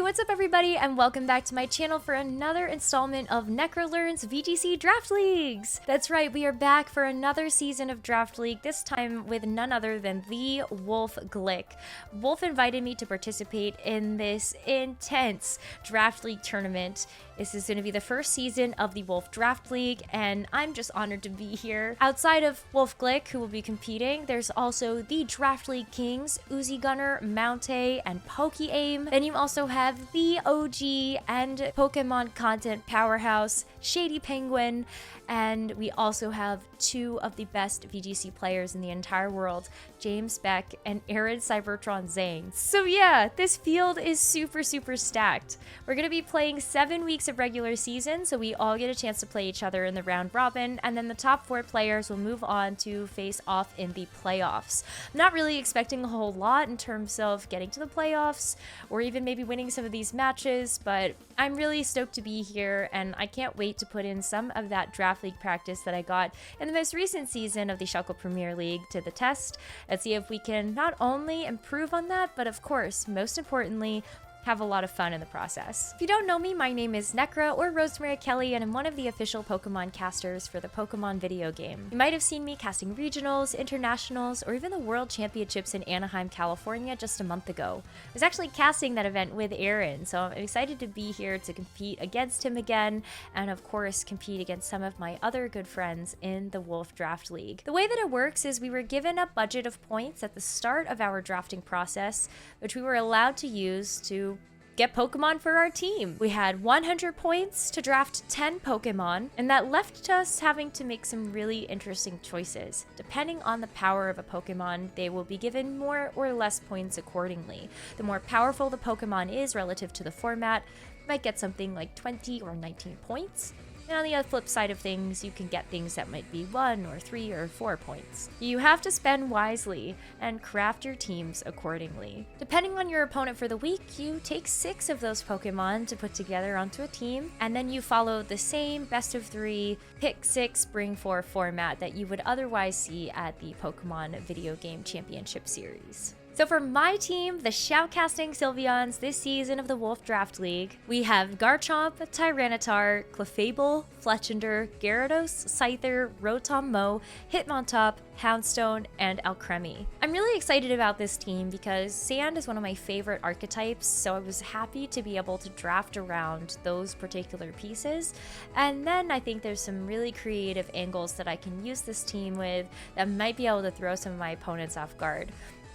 what's up everybody, and welcome back to my channel for another installment of Nekkra Learns VGC Draft Leagues! That's right, we are back for another season of Draft League, this time with none other than the Wolfe Glick. Wolfe invited me to participate in this intense Draft League tournament. This is going to be the first season of the Wolfe Draft League, and I'm just honored to be here. Outside of Wolfe Glick, who will be competing, there's also the Draft League Kings, Uzi Gunner, Mountay, and Poke-Aim. Then you also have the OG and Pokemon content powerhouse, Shady Penguin, and we also have two of the best VGC players in the entire world, James Beck and Aaron Cybertron Zane. So yeah, this field is super stacked. We're going to be playing 7 weeks of regular season, so we all get a chance to play each other in the round robin, and then the top 4 players will move on to face off in the playoffs. I'm not really expecting a whole lot in terms of getting to the playoffs, or even maybe winning some of these matches, but I'm really stoked to be here, and I can't wait to put in some of that Draft League practice that I got in the most recent season of the Shuckle Premier League to the test, and see if we can not only improve on that, but of course, most importantly, have a lot of fun in the process. If you don't know me, my name is Nekkra, or Rosemary Kelly, and I'm one of the official Pokemon casters for the Pokemon video game. You might have seen me casting regionals, internationals, or even the World Championships in Anaheim, California just a month ago. I was actually casting that event with Aaron, so I'm excited to be here to compete against him again, and of course compete against some of my other good friends in the Wolfe Draft League. The way that it works is we were given a budget of points at the start of our drafting process, which we were allowed to use to get Pokemon for our team. We had 100 points to draft 10 Pokemon, and that left us having to make some really interesting choices. Depending on the power of a Pokemon, they will be given more or less points accordingly. The more powerful the Pokemon is relative to the format, you might get something like 20 or 19 points. And on the flip side of things, you can get things that might be 1 or 3 or 4 points. You have to spend wisely and craft your teams accordingly. Depending on your opponent for the week, you take 6 of those Pokemon to put together onto a team, and then you follow the same best of 3, pick 6, bring 4 format that you would otherwise see at the Pokemon Video Game Championship Series. So for my team, the Shoutcasting Sylveons this season of the Wolfe Draft League, we have Garchomp, Tyranitar, Clefable, Fletchinder, Gyarados, Scyther, Rotom-Mow, Hitmontop, Houndstone, and Alcremie. I'm really excited about this team because Sand is one of my favorite archetypes, so I was happy to be able to draft around those particular pieces. And then I think there's some really creative angles that I can use this team with that might be able to throw some of my opponents off guard.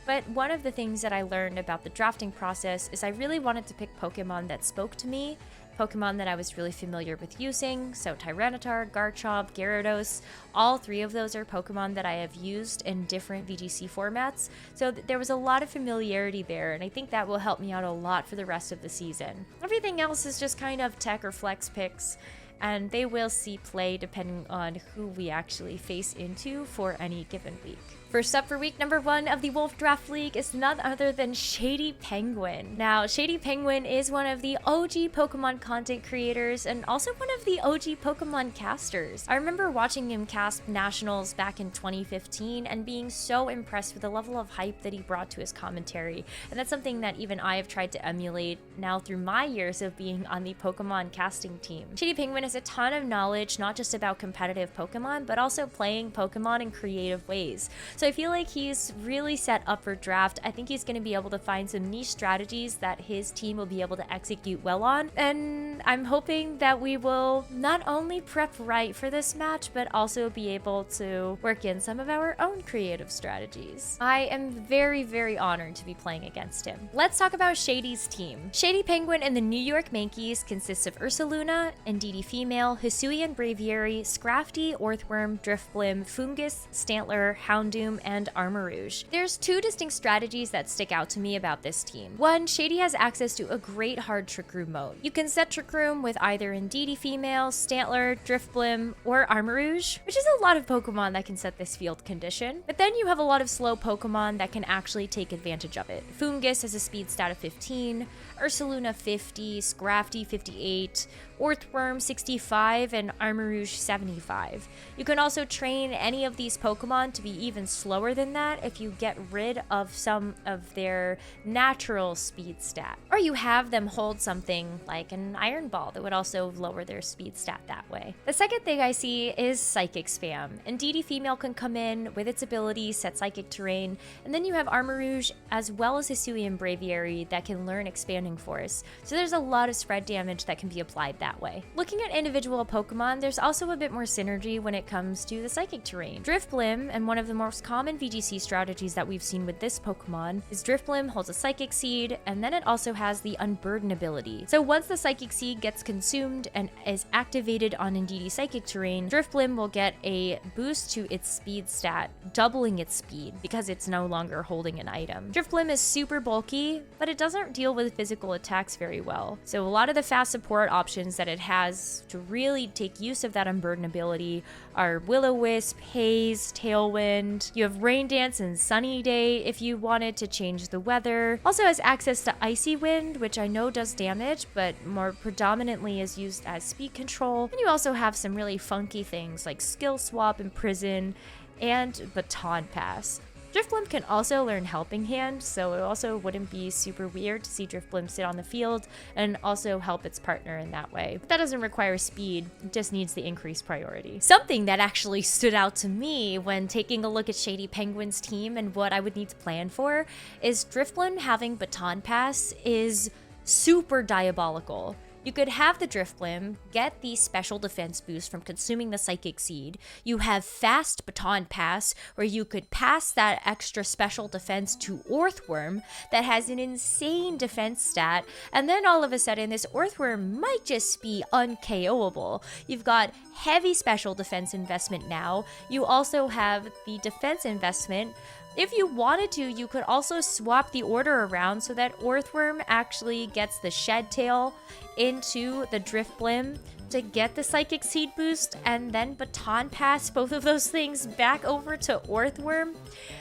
But one of the things that I learned about the drafting process is I really wanted to pick Pokemon that spoke to me, Pokemon that I was really familiar with using, so Tyranitar, Garchomp, Gyarados, all 3 of those are Pokemon that I have used in different VGC formats, so there was a lot of familiarity there, and I think that will help me out a lot for the rest of the season. Everything else is just kind of tech or flex picks, and they will see play depending on who we actually face into for any given week. First up for week number 1 of the Wolfe Draft League is none other than Shady Penguin. Now, Shady Penguin is one of the OG Pokemon content creators and also one of the OG Pokemon casters. I remember watching him cast Nationals back in 2015 and being so impressed with the level of hype that he brought to his commentary. And that's something that even I have tried to emulate now through my years of being on the Pokemon casting team. Shady Penguin has a ton of knowledge, not just about competitive Pokemon, but also playing Pokemon in creative ways. So I feel like he's really set up for draft. I think he's going to be able to find some niche strategies that his team will be able to execute well on. And I'm hoping that we will not only prep right for this match, but also be able to work in some of our own creative strategies. I am very honored to be playing against him. Let's talk about Shady's team. Shady Penguin and the New York Yankees consists of Ursaluna, Indeedee Female, Hisuian Braviary, Scrafty, Orthworm, Driftblim, Fungus, Stantler, Houndoom, and Armarouge. There's 2 distinct strategies that stick out to me about this team. One, Shady has access to a great hard Trick Room mode. You can set Trick Room with either Indeedee Female, Stantler, Driftblim, or Armarouge, which is a lot of Pokemon that can set this field condition. But then you have a lot of slow Pokemon that can actually take advantage of it. Fungus has a speed stat of 15, Ursaluna 50, Scrafty 58, Orthworm 65, and Armarouge 75. You can also train any of these Pokemon to be even slower than that if you get rid of some of their natural speed stat. Or you have them hold something like an Iron Ball that would also lower their speed stat that way. The second thing I see is Psychic Spam. Indeedee Female can come in with its ability, set Psychic Terrain, and then you have Armarouge as well as Hisuian Braviary that can learn Expanding Force. So there's a lot of spread damage that can be applied that way. Looking at individual Pokemon, there's also a bit more synergy when it comes to the Psychic Terrain. Drifblim, and one of the most common VGC strategies that we've seen with this Pokemon, is Drifblim holds a Psychic Seed, and then it also has the Unburden ability. So once the Psychic Seed gets consumed and is activated on Indeedee Psychic Terrain, Drifblim will get a boost to its speed stat, doubling its speed because it's no longer holding an item. Drifblim is super bulky, but it doesn't deal with physical attacks very well. So a lot of the fast support options that it has to really take use of that Unburden ability are Will-O-Wisp, Haze, Tailwind. You have Rain Dance and Sunny Day if you wanted to change the weather. Also has access to Icy Wind, which I know does damage, but more predominantly is used as speed control. And you also have some really funky things like Skill Swap, Imprison, and Baton Pass. Drifblim can also learn Helping Hand, so it also wouldn't be super weird to see Drifblim sit on the field and also help its partner in that way. But that doesn't require speed, it just needs the increased priority. Something that actually stood out to me when taking a look at Shady Penguin's team and what I would need to plan for is Drifblim having Baton Pass is super diabolical. You could have the Drifblim get the special defense boost from consuming the Psychic Seed. You have fast Baton Pass, where you could pass that extra special defense to Orthworm that has an insane defense stat, and then all of a sudden this Orthworm might just be un-KOable. You've got heavy special defense investment now. You also have the defense investment. If you wanted to, you could also swap the order around so that Orthworm actually gets the Shed Tail into the Drifblim to get the Psychic Seed boost and then Baton Pass both of those things back over to Orthworm.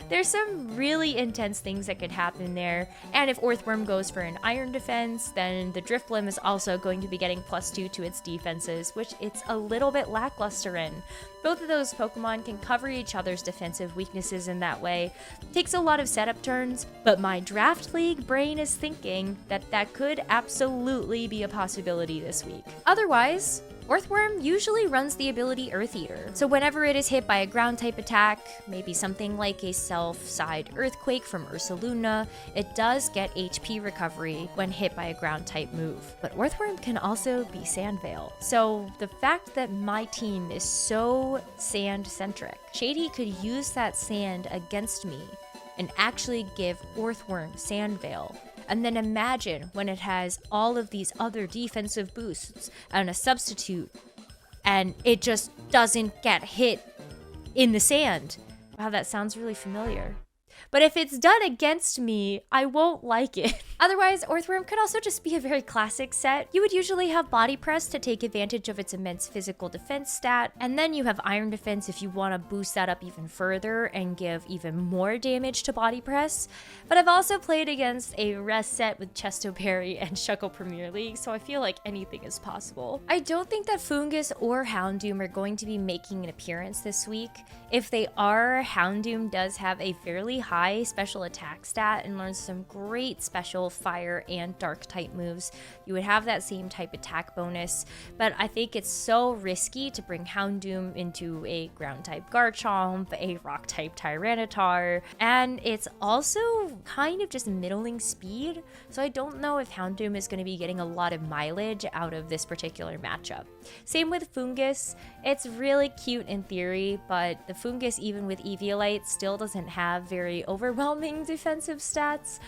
There's some really intense things that could happen there, and if Orthworm goes for an Iron Defense, then the Drifblim is also going to be getting +2 to its defenses, which it's a little bit lackluster in. Both of those Pokemon can cover each other's defensive weaknesses in that way. Takes a lot of setup turns, but my Draft League brain is thinking that that could absolutely be a possibility this week. Otherwise, Orthworm usually runs the ability Earth Eater, so whenever it is hit by a ground type attack, maybe something like a Self-Side Earthquake from Ursaluna, it does get HP recovery when hit by a ground type move. But Orthworm can also be Sand Veil. So the fact that my team is so sand centric, Shady could use that sand against me and actually give Orthworm Sand Veil. And then imagine when it has all of these other defensive boosts and a substitute, and it just doesn't get hit in the sand. Wow, that sounds really familiar. But if it's done against me, I won't like it. Otherwise, Orthworm could also just be a very classic set. You would usually have Body Press to take advantage of its immense physical defense stat, and then you have Iron Defense if you want to boost that up even further and give even more damage to Body Press. But I've also played against a rest set with Chesto Berry and Shuckle Premier League, so I feel like anything is possible. I don't think that Foongus or Houndoom are going to be making an appearance this week. If they are, Houndoom does have a fairly high special attack stat and learns some great special fire and dark type moves. You would have that same type attack bonus, but I think it's so risky to bring Houndoom into a ground type Garchomp, a rock type Tyranitar, and it's also kind of just middling speed, so I don't know if Houndoom is going to be getting a lot of mileage out of this particular matchup. Same with Foongus. It's really cute in theory, but the Foongus, even with Eviolite, still doesn't have very overwhelming defensive stats.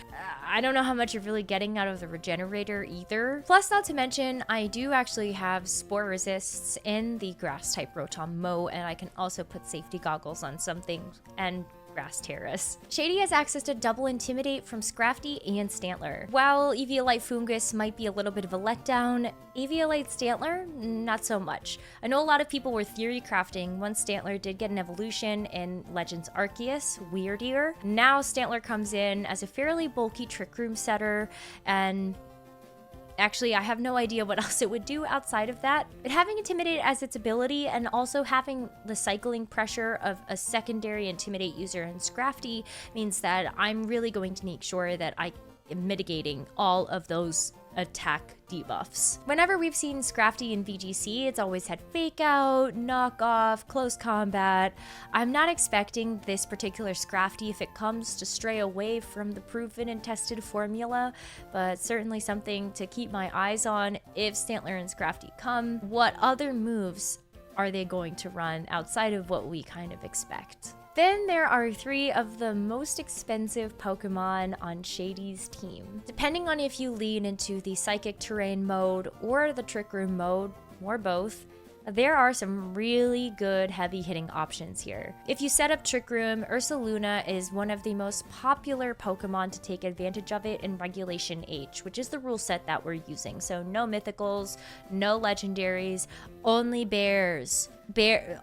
I don't know how much you're really getting out of the Regenerator either. Plus, not to mention, I do actually have Spore Resists in the Grass type Rotom Mow, and I can also put safety goggles on something and Grass Terrace. Shady has access to double Intimidate from Scrafty and Stantler. While Eviolite Foongus might be a little bit of a letdown, Eviolite Stantler, not so much. I know a lot of people were theory crafting once Stantler did get an evolution in Legends Arceus, Weirdier. Now Stantler comes in as a fairly bulky Trick Room setter, and Actually, I have no idea what else it would do outside of that. But having Intimidate as its ability and also having the cycling pressure of a secondary Intimidate user in Scrafty means that I'm really going to make sure that I am mitigating all of those attack debuffs. Whenever we've seen Scrafty in VGC, it's always had Fake Out, Knock Off, Close Combat. I'm not expecting this particular Scrafty, if it comes, to stray away from the proven and tested formula, but certainly something to keep my eyes on if Stantler and Scrafty come. What other moves are they going to run outside of what we kind of expect? Then there are 3 of the most expensive Pokemon on Shady's team. Depending on if you lean into the Psychic Terrain mode or the Trick Room mode, or both, there are some really good heavy-hitting options here. If you set up Trick Room, Ursaluna is one of the most popular Pokemon to take advantage of it in Regulation H, which is the rule set that we're using. So no mythicals, no legendaries, only bears.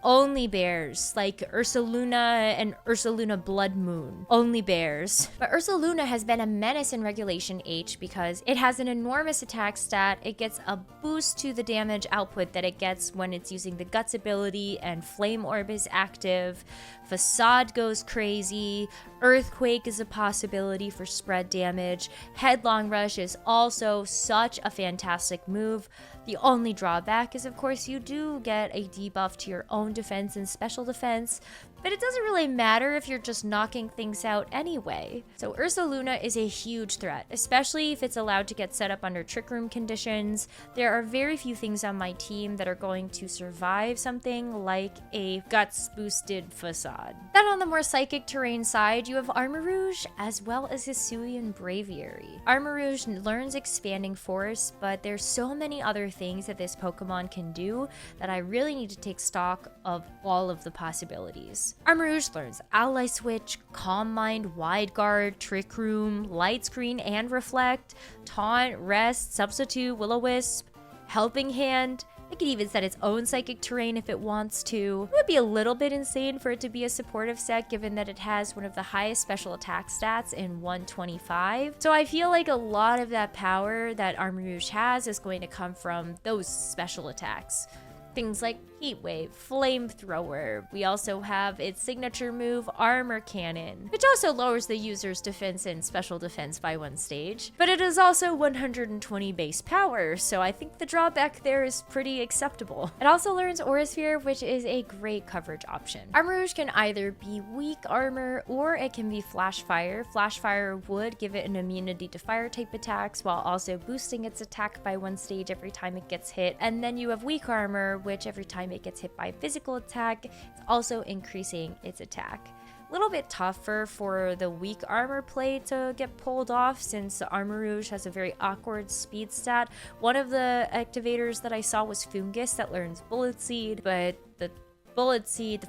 Only bears, like Ursaluna and Ursaluna Blood Moon. Only bears. But Ursaluna has been a menace in Regulation H because it has an enormous attack stat. It gets a boost to the damage output that it gets when it's using the Guts ability, and Flame Orb is active. Facade goes crazy. Earthquake is a possibility for spread damage. Headlong Rush is also such a fantastic move. The only drawback is, of course, you do get a debuff to your own defense and special defense, but it doesn't really matter if you're just knocking things out anyway. So Ursaluna is a huge threat, especially if it's allowed to get set up under Trick Room conditions. There are very few things on my team that are going to survive something like a Guts boosted Facade. Then on the more Psychic Terrain side, you have Armarouge as well as Hisuian Braviary. Armarouge learns Expanding Force, but there's so many other things that this Pokemon can do that I really need to take stock of all of the possibilities. Armarouge learns Ally Switch, Calm Mind, Wide Guard, Trick Room, Light Screen and Reflect, Taunt, Rest, Substitute, Will-O-Wisp, Helping Hand. It could even set its own Psychic Terrain if it wants to. It would be a little bit insane for it to be a supportive set, given that it has one of the highest special attack stats in 125. So I feel like a lot of that power that Armarouge has is going to come from those special attacks. Things like Heat Wave, Flamethrower. We also have its signature move, Armor Cannon, which also lowers the user's defense and special defense by 1 stage. But it is also 120 base power, so I think the drawback there is pretty acceptable. It also learns Aura Sphere, which is a great coverage option. Armarouge can either be weak armor or it can be Flash Fire. Flash Fire would give it an immunity to fire type attacks while also boosting its attack by 1 stage every time it gets hit. And then you have weak armor, which every time it gets hit by physical attack, it's also increasing its attack. A little bit tougher for the weak armor play to get pulled off, since Armarouge has a very awkward speed stat. One of the activators that I saw was Fungus that learns Bullet Seed, but the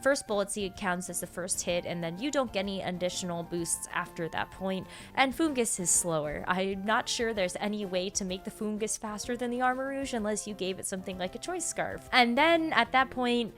first Bullet Seed counts as the first hit, and then you don't get any additional boosts after that point, and Fungus is slower. I'm not sure there's any way to make the Fungus faster than the Armarouge unless you gave it something like a Choice Scarf. And then at that point,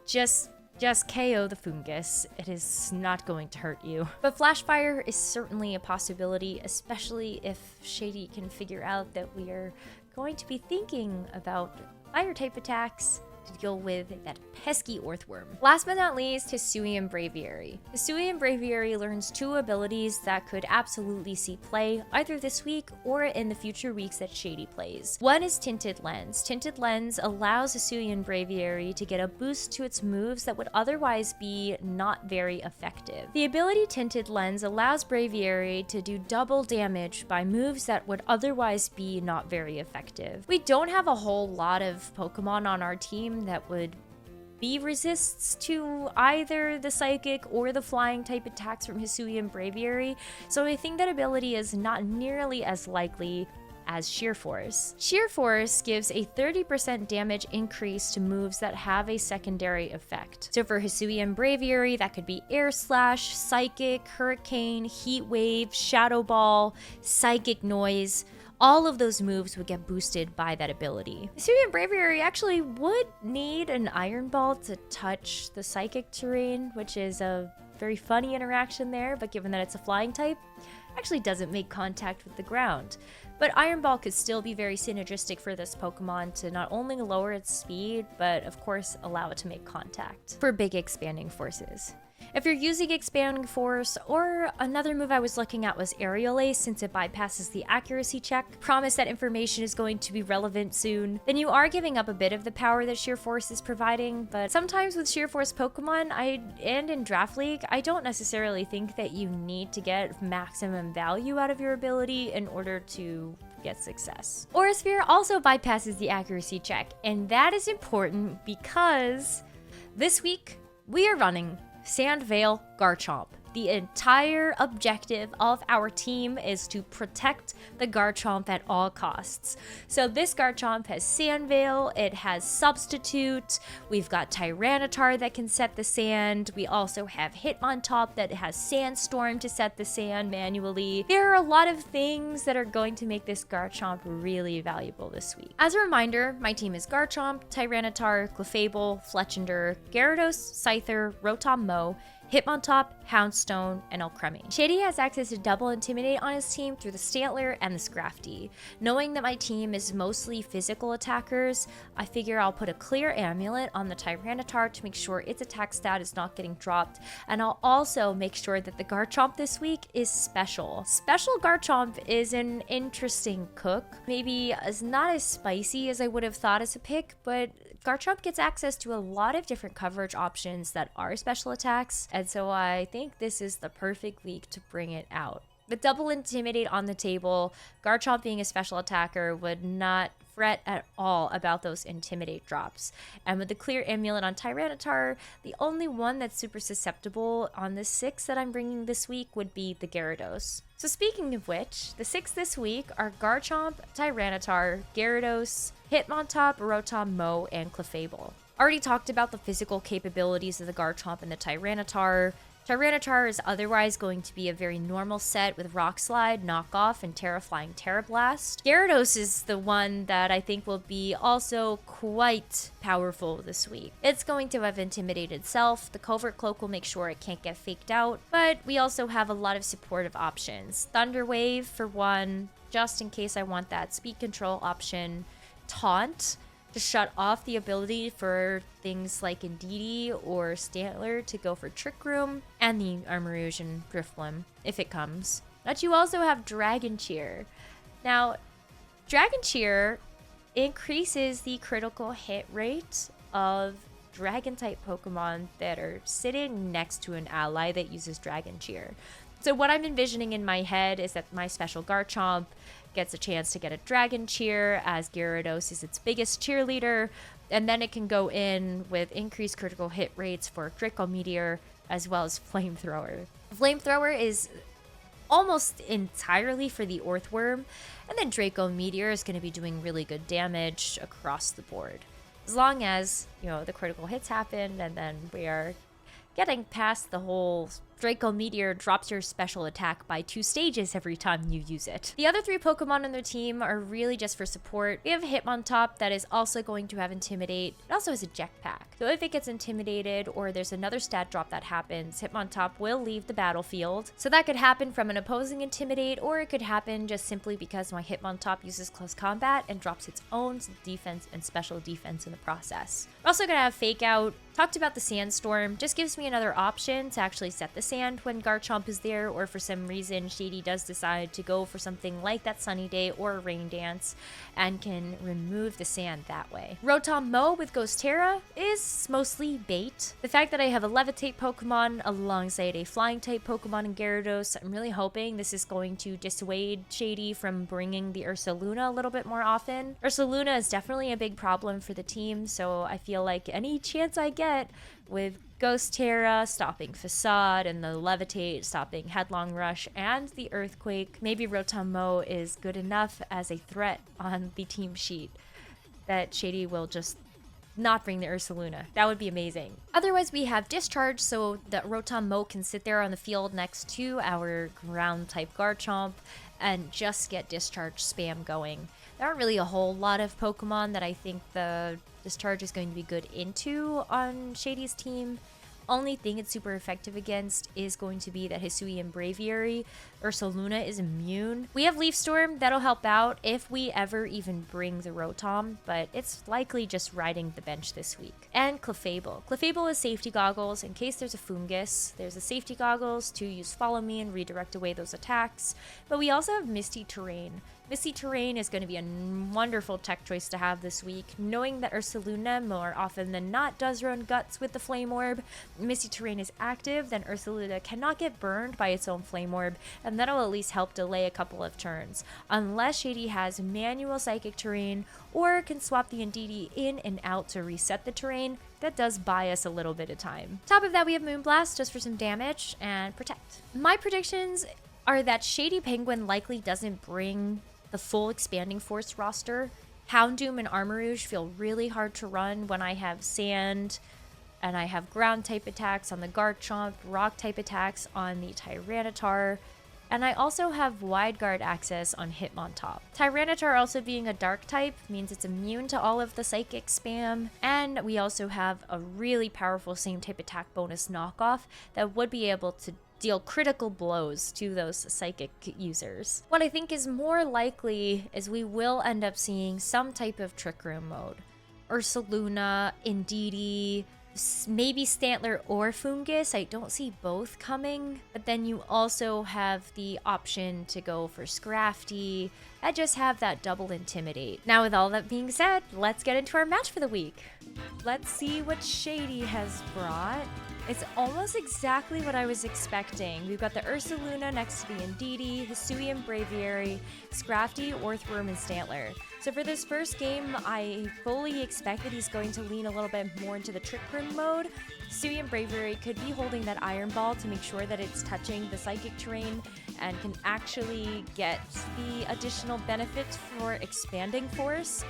just KO the Fungus. It is not going to hurt you. But Flash Fire is certainly a possibility, especially if Shady can figure out that we are going to be thinking about fire type attacks to deal with that pesky Earthworm. Last but not least, Hisuian Braviary. Hisuian Braviary learns 2 abilities that could absolutely see play either this week or in the future weeks that Shady plays. One is Tinted Lens. Tinted Lens allows Hisuian Braviary to get a boost to its moves that would otherwise be not very effective. The ability Tinted Lens allows Braviary to do double damage by moves that would otherwise be not very effective. We don't have a whole lot of Pokemon on our team that would be resists to either the Psychic or the Flying type attacks from Hisuian Braviary, so I think that ability is not nearly as likely as Sheer Force. Sheer Force gives a 30% damage increase to moves that have a secondary effect. So for Hisuian Braviary, that could be Air Slash, Psychic, Hurricane, Heat Wave, Shadow Ball, Psychic Noise. All of those moves would get boosted by that ability. Hisuian Braviary actually would need an Iron Ball to touch the Psychic Terrain, which is a very funny interaction there, but given that it's a flying type, actually doesn't make contact with the ground. But Iron Ball could still be very synergistic for this Pokemon to not only lower its speed, but of course allow it to make contact for big expanding forces. If you're using Expanding Force, or another move I was looking at was Aerial Ace since it bypasses the accuracy check, promise that information is going to be relevant soon, then you are giving up a bit of the power that Sheer Force is providing, but sometimes with Sheer Force Pokemon, and in Draft League, I don't necessarily think that you need to get maximum value out of your ability in order to get success. Aura Sphere also bypasses the accuracy check, and that is important because this week we are running Sandvale Garchomp. The entire objective of our team is to protect the Garchomp at all costs. So this Garchomp has Sandvale, it has Substitute, we've got Tyranitar that can set the sand, we also have Hitmontop that has Sandstorm to set the sand manually. There are a lot of things that are going to make this Garchomp really valuable this week. As a reminder, my team is Garchomp, Tyranitar, Clefable, Fletchinder, Gyarados, Scyther, Rotom Mow, Hitmontop, Houndstone, and Alcremie. Shady has access to double Intimidate on his team through the Stantler and the Scrafty. Knowing that my team is mostly physical attackers, I figure I'll put a clear amulet on the Tyranitar to make sure its attack stat is not getting dropped, and I'll also make sure that the Garchomp this week is special. Special Garchomp is an interesting cook. Maybe is not as spicy as I would have thought as a pick, but Garchomp gets access to a lot of different coverage options that are special attacks, and so I think this is the perfect week to bring it out. With double Intimidate on the table, Garchomp being a special attacker would not fret at all about those Intimidate drops. And with the clear amulet on Tyranitar, the only one that's super susceptible on the 6 that I'm bringing this week would be the Gyarados. So speaking of which, the 6 this week are Garchomp, Tyranitar, Gyarados, Hitmontop, Rotom Mow, and Clefable. Already talked about the physical capabilities of the Garchomp and the Tyranitar. Tyranitar is otherwise going to be a very normal set with Rock Slide, Knockoff, and Terraflying Terrablast. Gyarados is the one that I think will be also quite powerful this week. It's going to have Intimidate itself, the Covert Cloak will make sure it can't get faked out, but we also have a lot of supportive options. Thunder Wave for one, just in case I want that speed control option. Taunt, to shut off the ability for things like Indeedee or Stantler to go for Trick Room, and the Armarousian Drifblim, if it comes. But you also have Dragon Cheer. Now, Dragon Cheer increases the critical hit rate of Dragon-type Pokemon that are sitting next to an ally that uses Dragon Cheer. So what I'm envisioning in my head is that my special Garchomp gets a chance to get a Dragon Cheer as Gyarados is its biggest cheerleader, and then it can go in with increased critical hit rates for Draco Meteor as well as Flamethrower. Flamethrower is almost entirely for the Earthworm, and then Draco Meteor is going to be doing really good damage across the board. As long as, the critical hits happen, and then we are getting past the whole Draco Meteor drops your special attack by 2 stages every time you use it. The other 3 Pokemon on their team are really just for support. We have Hitmontop that is also going to have Intimidate. It also has a Jetpack. So if it gets intimidated or there's another stat drop that happens, Hitmontop will leave the battlefield. So that could happen from an opposing Intimidate, or it could happen just simply because my Hitmontop uses Close Combat and drops its own defense and special defense in the process. We're also going to have Fake Out. Talked about the Sandstorm. Just gives me another option to actually set the sand when Garchomp is there, or for some reason Shady does decide to go for something like that Sunny Day or a Rain Dance and can remove the sand that way. Rotom Mow with Ghost Terra is mostly bait. The fact that I have a Levitate Pokemon alongside a Flying type Pokemon in Gyarados, I'm really hoping this is going to dissuade Shady from bringing the Ursaluna a little bit more often. Ursaluna is definitely a big problem for the team, so I feel like any chance I get with Ghost Terra stopping Facade and the Levitate stopping Headlong Rush and the Earthquake, maybe Rotom Mow is good enough as a threat on the team sheet that Shady will just not bring the Ursaluna. That would be amazing. Otherwise, we have Discharge, so that Rotom Mow can sit there on the field next to our ground type Garchomp and just get Discharge spam going. There aren't really a whole lot of Pokemon that I think the Discharge is going to be good into on Shady's team. only thing it's super effective against is going to be that Hisuian Braviary. Ursaluna is immune. We have Leaf Storm, that'll help out if we ever even bring the Rotom, but it's likely just riding the bench this week. And Clefable. Clefable is safety goggles in case there's a fungus. There's the safety goggles to use Follow Me and redirect away those attacks. But we also have Misty Terrain. Misty Terrain is going to be a wonderful tech choice to have this week. Knowing that Ursaluna more often than not does run Guts with the Flame Orb, Misty Terrain is active, then Ursaluna cannot get burned by its own Flame Orb, and that'll at least help delay a couple of turns. Unless Shady has manual Psychic Terrain, or can swap the Indeedee in and out to reset the terrain, that does buy us a little bit of time. Top of that, we have Moonblast just for some damage and Protect. My predictions are that Shady Penguin likely doesn't bring the full Expanding Force roster. Houndoom and Armarouge feel really hard to run when I have Sand, and I have Ground type attacks on the Garchomp, Rock type attacks on the Tyranitar, and I also have Wide Guard access on Hitmontop. Tyranitar also being a Dark type means it's immune to all of the Psychic spam, and we also have a really powerful same type attack bonus knockoff that would be able to deal critical blows to those Psychic users. What I think is more likely is we will end up seeing some type of Trick Room mode. Ursaluna, Indeedee, maybe Stantler or Fungus. I don't see both coming, but then you also have the option to go for Scrafty. I just have that double Intimidate. Now with all that being said, let's get into our match for the week. Let's see what Shady has brought. It's almost exactly what I was expecting. We've got the Ursaluna next to the Indeedee, Hisuian Braviary, Scrafty, Orthworm, and Stantler. So for this first game, I fully expect that he's going to lean a little bit more into the Trick Room mode. Hisuian Braviary could be holding that Iron Ball to make sure that it's touching the Psychic terrain and can actually get the additional benefits for Expanding Force.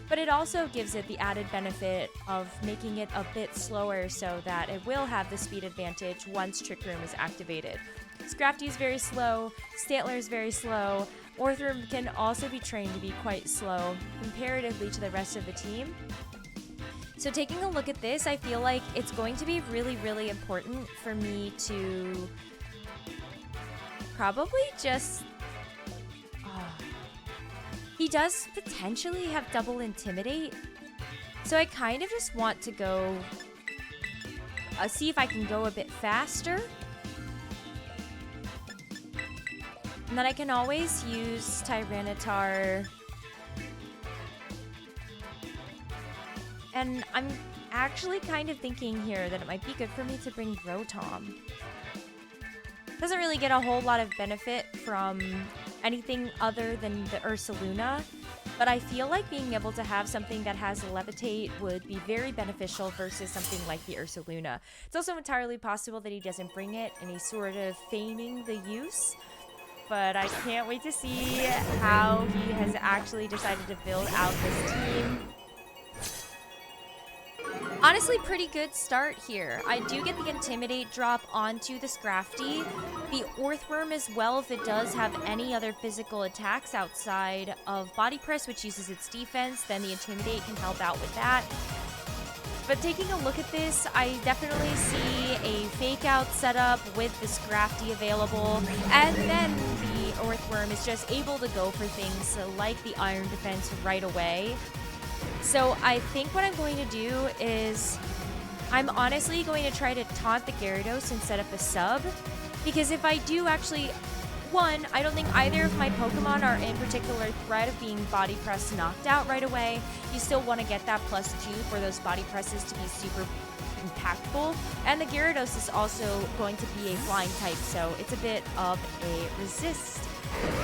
But it also gives it the added benefit of making it a bit slower so that it will have the speed advantage once Trick Room is activated. Scrafty is very slow, Stantler is very slow, Orthworm can also be trained to be quite slow comparatively to the rest of the team. So taking a look at this, I feel like it's going to be really, really important for me to probably just... He does potentially have double Intimidate, so I kind of just want to go see if I can go a bit faster. And then I can always use Tyranitar. And I'm actually kind of thinking here that it might be good for me to bring Rotom. Doesn't really get a whole lot of benefit from anything other than the Ursaluna, but I feel like being able to have something that has Levitate would be very beneficial versus something like the Ursaluna. It's also entirely possible that he doesn't bring it and he's sort of feigning the use, but I can't wait to see how he has actually decided to build out this team. Honestly, pretty good start here. I do get the Intimidate drop onto the Scrafty. The Orthworm as well, if it does have any other physical attacks outside of Body Press, which uses its defense, then the Intimidate can help out with that. But taking a look at this, I definitely see a fake out setup with the Scrafty available, and then the Orthworm is just able to go for things like the Iron Defense right away. So I think what I'm going to do is I'm honestly going to try to taunt the Gyarados and set up a sub, because if I do actually, one, I don't think either of my Pokemon are in particular threat of being Body Press knocked out right away. You still want to get that +2 for those Body Presses to be super impactful, and the Gyarados is also going to be a flying type, so it's a bit of a resist.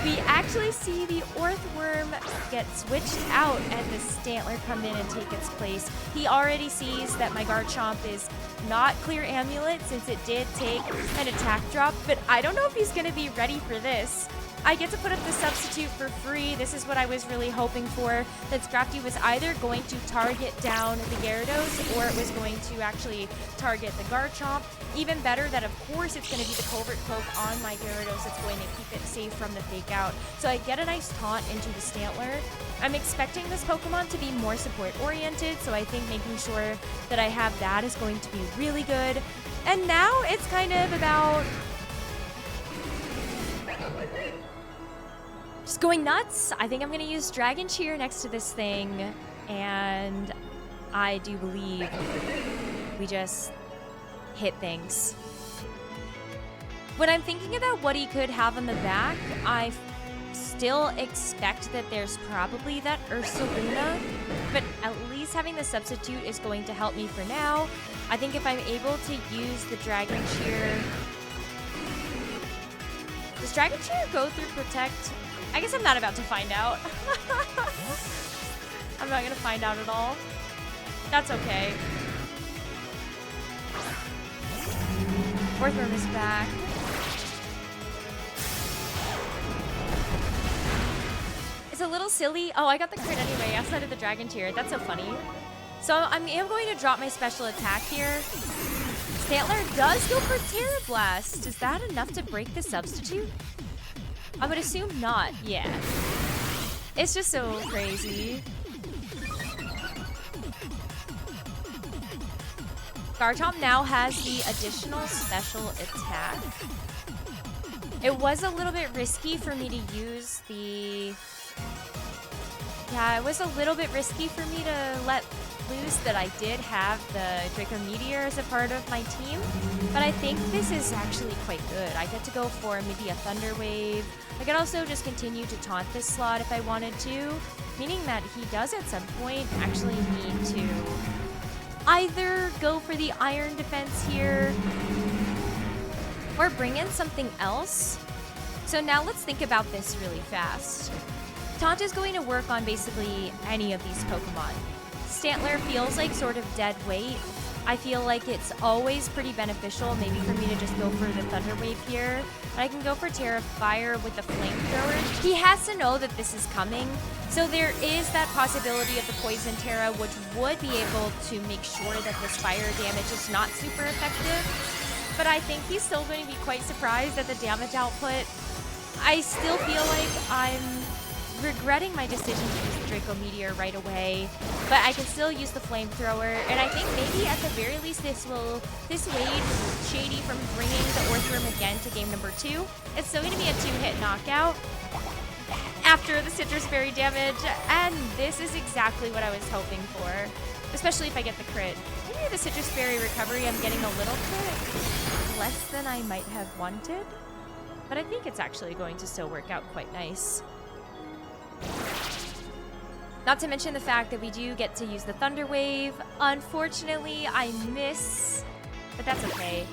We actually see the Orthworm get switched out and the Stantler come in and take its place. He already sees that my Garchomp is not clear Amulet since it did take an attack drop, but I don't know if he's going to be ready for this. I get to put up the substitute for free. This is what I was really hoping for. That Scrafty was either going to target down the Gyarados or it was going to actually target the Garchomp. Even better that, of course, it's going to be the Covert Cloak on my Gyarados that's going to keep it safe from the Fake Out. So I get a nice taunt into the Stantler. I'm expecting this Pokemon to be more support-oriented, so I think making sure that I have that is going to be really good. And now it's kind of about just going nuts. I think I'm going to use Dragon Cheer next to this thing, and I do believe we just hit things. When I'm thinking about what he could have on the back, I still expect that there's probably that Ursaluna, but at least having the substitute is going to help me for now. I think if I'm able to use the Dragon Cheer... Does Dragon Cheer go through Protect? I guess I'm not about to find out. I'm not gonna find out at all. That's okay. Fourth room is back. It's a little silly. Oh, I got the crit anyway, outside of the Dragon Tier. That's so funny. So I am going to drop my special attack here. Stantler does go for Terra Blast. Is that enough to break the substitute? I would assume not. Yeah. It's just so crazy. Garchomp now has the additional special attack. It was a little bit risky for me to use the... Yeah, it was a little bit risky for me to let loose that I did have the Draco Meteor as a part of my team, but I think this is actually quite good. I get to go for maybe a Thunder Wave. I could also just continue to taunt this slot if I wanted to, meaning that he does at some point actually need to either go for the Iron Defense here or bring in something else. So now let's think about this really fast. Taunt is going to work on basically any of these Pokemon. Stantler feels like sort of dead weight. I feel like it's always pretty beneficial maybe for me to just go for the Thunder Wave here. But I can go for Terra Fire with the Flamethrower. He has to know that this is coming. So there is that possibility of the Poison Terra, which would be able to make sure that this fire damage is not super effective. But I think he's still going to be quite surprised at the damage output. I still feel like I'm regretting my decision to use the Draco Meteor right away, but I can still use the Flamethrower, and I think maybe at the very least this will dissuade Shady from bringing the Orthworm again to game number 2. It's still going to be a 2-hit knockout after the Citrus Berry damage, and this is exactly what I was hoping for, especially if I get the crit. Maybe the Citrus Berry recovery I'm getting a little bit less than I might have wanted, but I think it's actually going to still work out quite nice. Not to mention the fact that we do get to use the Thunder Wave. Unfortunately, I miss, but that's okay.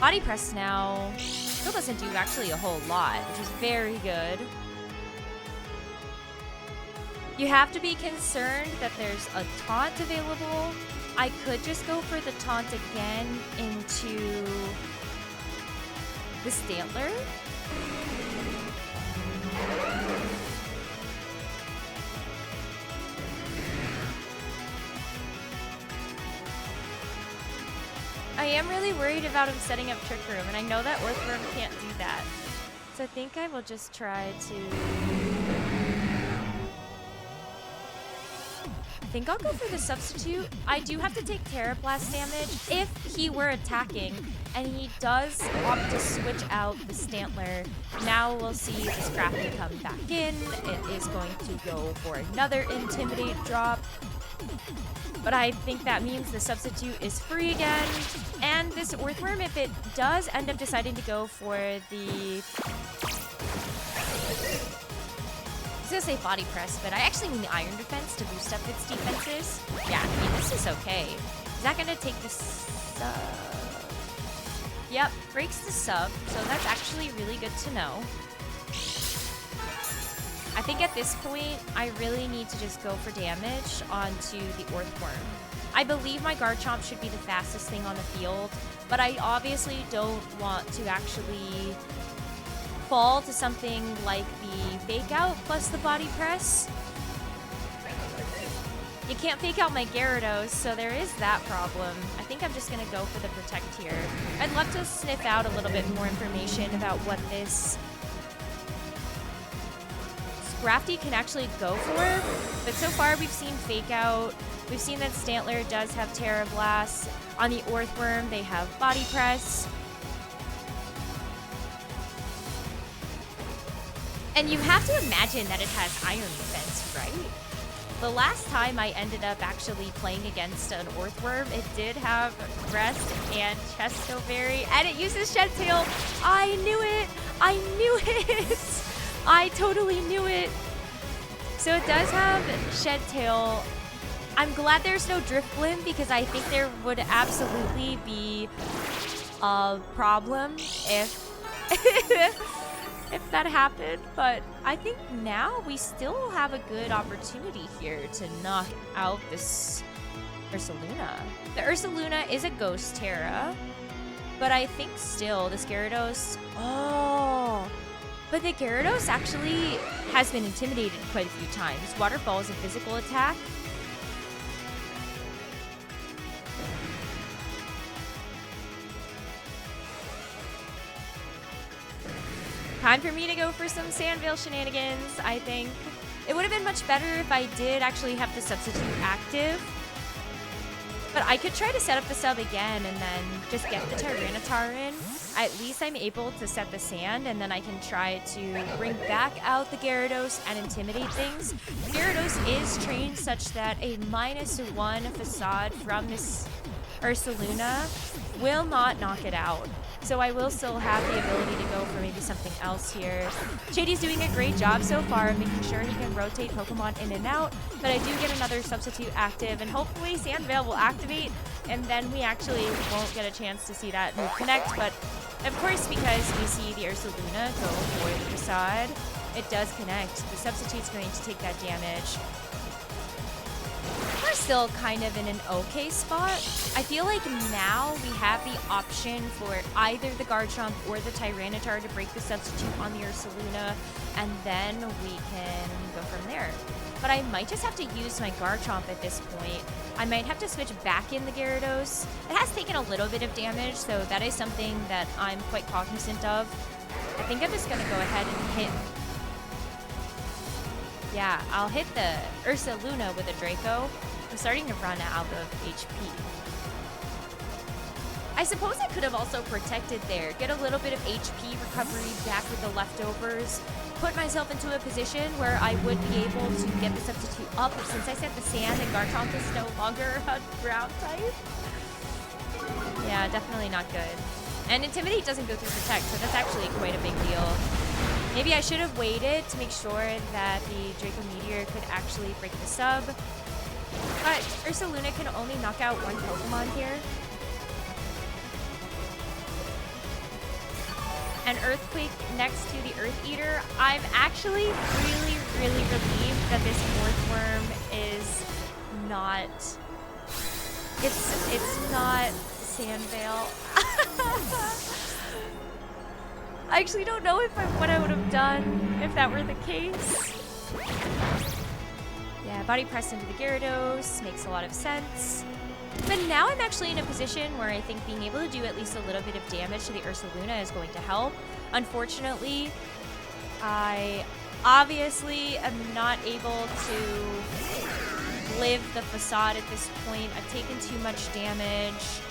Body Press now still doesn't do actually a whole lot, which is very good. You have to be concerned that there's a taunt available. I could just go for the taunt again into the Stantler. I am really worried about him setting up Trick Room, and I know that Orthworm can't do that. So I think I will just try to... I think I'll go for the substitute. I do have to take Terra Blast damage if he were attacking, and he does opt to switch out the Stantler. Now we'll see the Scrafty come back in. It is going to go for another Intimidate drop. But I think that means the substitute is free again. And this Orthworm, if it does end up deciding to go for the... I was gonna say Body Press, but I actually mean the Iron Defense to boost up its defenses. Yeah, I mean, this is okay. Is that gonna take the sub? Yep, breaks the sub, so that's actually really good to know. I think at this point, I really need to just go for damage onto the Orthworm. I believe my Garchomp should be the fastest thing on the field, but I obviously don't want to actually fall to something like the Fake Out plus the Body Press. You can't Fake Out my Gyarados, so there is that problem. I think I'm just going to go for the Protect here. I'd love to sniff out a little bit more information about what this Scrafty can actually go for, but so far we've seen Fake Out. We've seen that Stantler does have Terra Blast. On the Orthworm, they have Body Press. And you have to imagine that it has Iron Defense, right? The last time I ended up actually playing against an Orthworm, it did have Rest and Chesto Berry, and it uses Shed Tail. I knew it! I knew it! I totally knew it. So it does have Shed Tail. I'm glad there's no Drifblim because I think there would absolutely be a problem if if that happened. But I think now we still have a good opportunity here to knock out this Ursaluna. The Ursaluna is a Ghost Terra, but I think still this Gyarados. Oh. But the Gyarados actually has been intimidated quite a few times. Waterfall is a physical attack. Time for me to go for some Sandvale shenanigans, I think. It would have been much better if I did actually have the substitute active. But I could try to set up the sub again and then just get the Tyranitar in. At least I'm able to set the sand, and then I can try to bring back out the Gyarados and intimidate things. Gyarados is trained such that a -1 facade from this Ursaluna will not knock it out. So I will still have the ability to go for maybe something else here. Shady's doing a great job so far of making sure he can rotate Pokemon in and out, but I do get another substitute active, and hopefully Sandvale will activate, and then we actually won't get a chance to see that move connect. But of course, because we see the Ursaluna go for the facade, it does connect. The substitute's going to take that damage. We're still kind of in an okay spot. I feel like now we have the option for either the Garchomp or the Tyranitar to break the substitute on the Ursaluna, and then we can go from there. But I might just have to use my Garchomp at this point. I might have to switch back in the Gyarados. It has taken a little bit of damage, so that is something that I'm quite cognizant of. I think I'm just going to go ahead and hit... Yeah, I'll hit the Ursaluna with a Draco. I'm starting to run out of HP. I suppose I could have also protected there. Get a little bit of HP recovery back with the leftovers. Put myself into a position where I would be able to get the substitute up. But since I set the sand and Garchomp is no longer a ground type. Yeah, definitely not good. And Intimidate doesn't go through Protect, so that's actually quite a big deal. Maybe I should have waited to make sure that the Draco Meteor could actually break the sub. But Ursaluna can only knock out one Pokemon here. An Earthquake next to the Earth Eater. I'm actually really, really relieved that this Orthworm is not... It's not Sandvale. I actually don't know what I would have done if that were the case. Yeah, Body Press into the Gyarados makes a lot of sense. But now I'm actually in a position where I think being able to do at least a little bit of damage to the Ursaluna is going to help. Unfortunately, I obviously am not able to live the facade at this point. I've taken too much damage.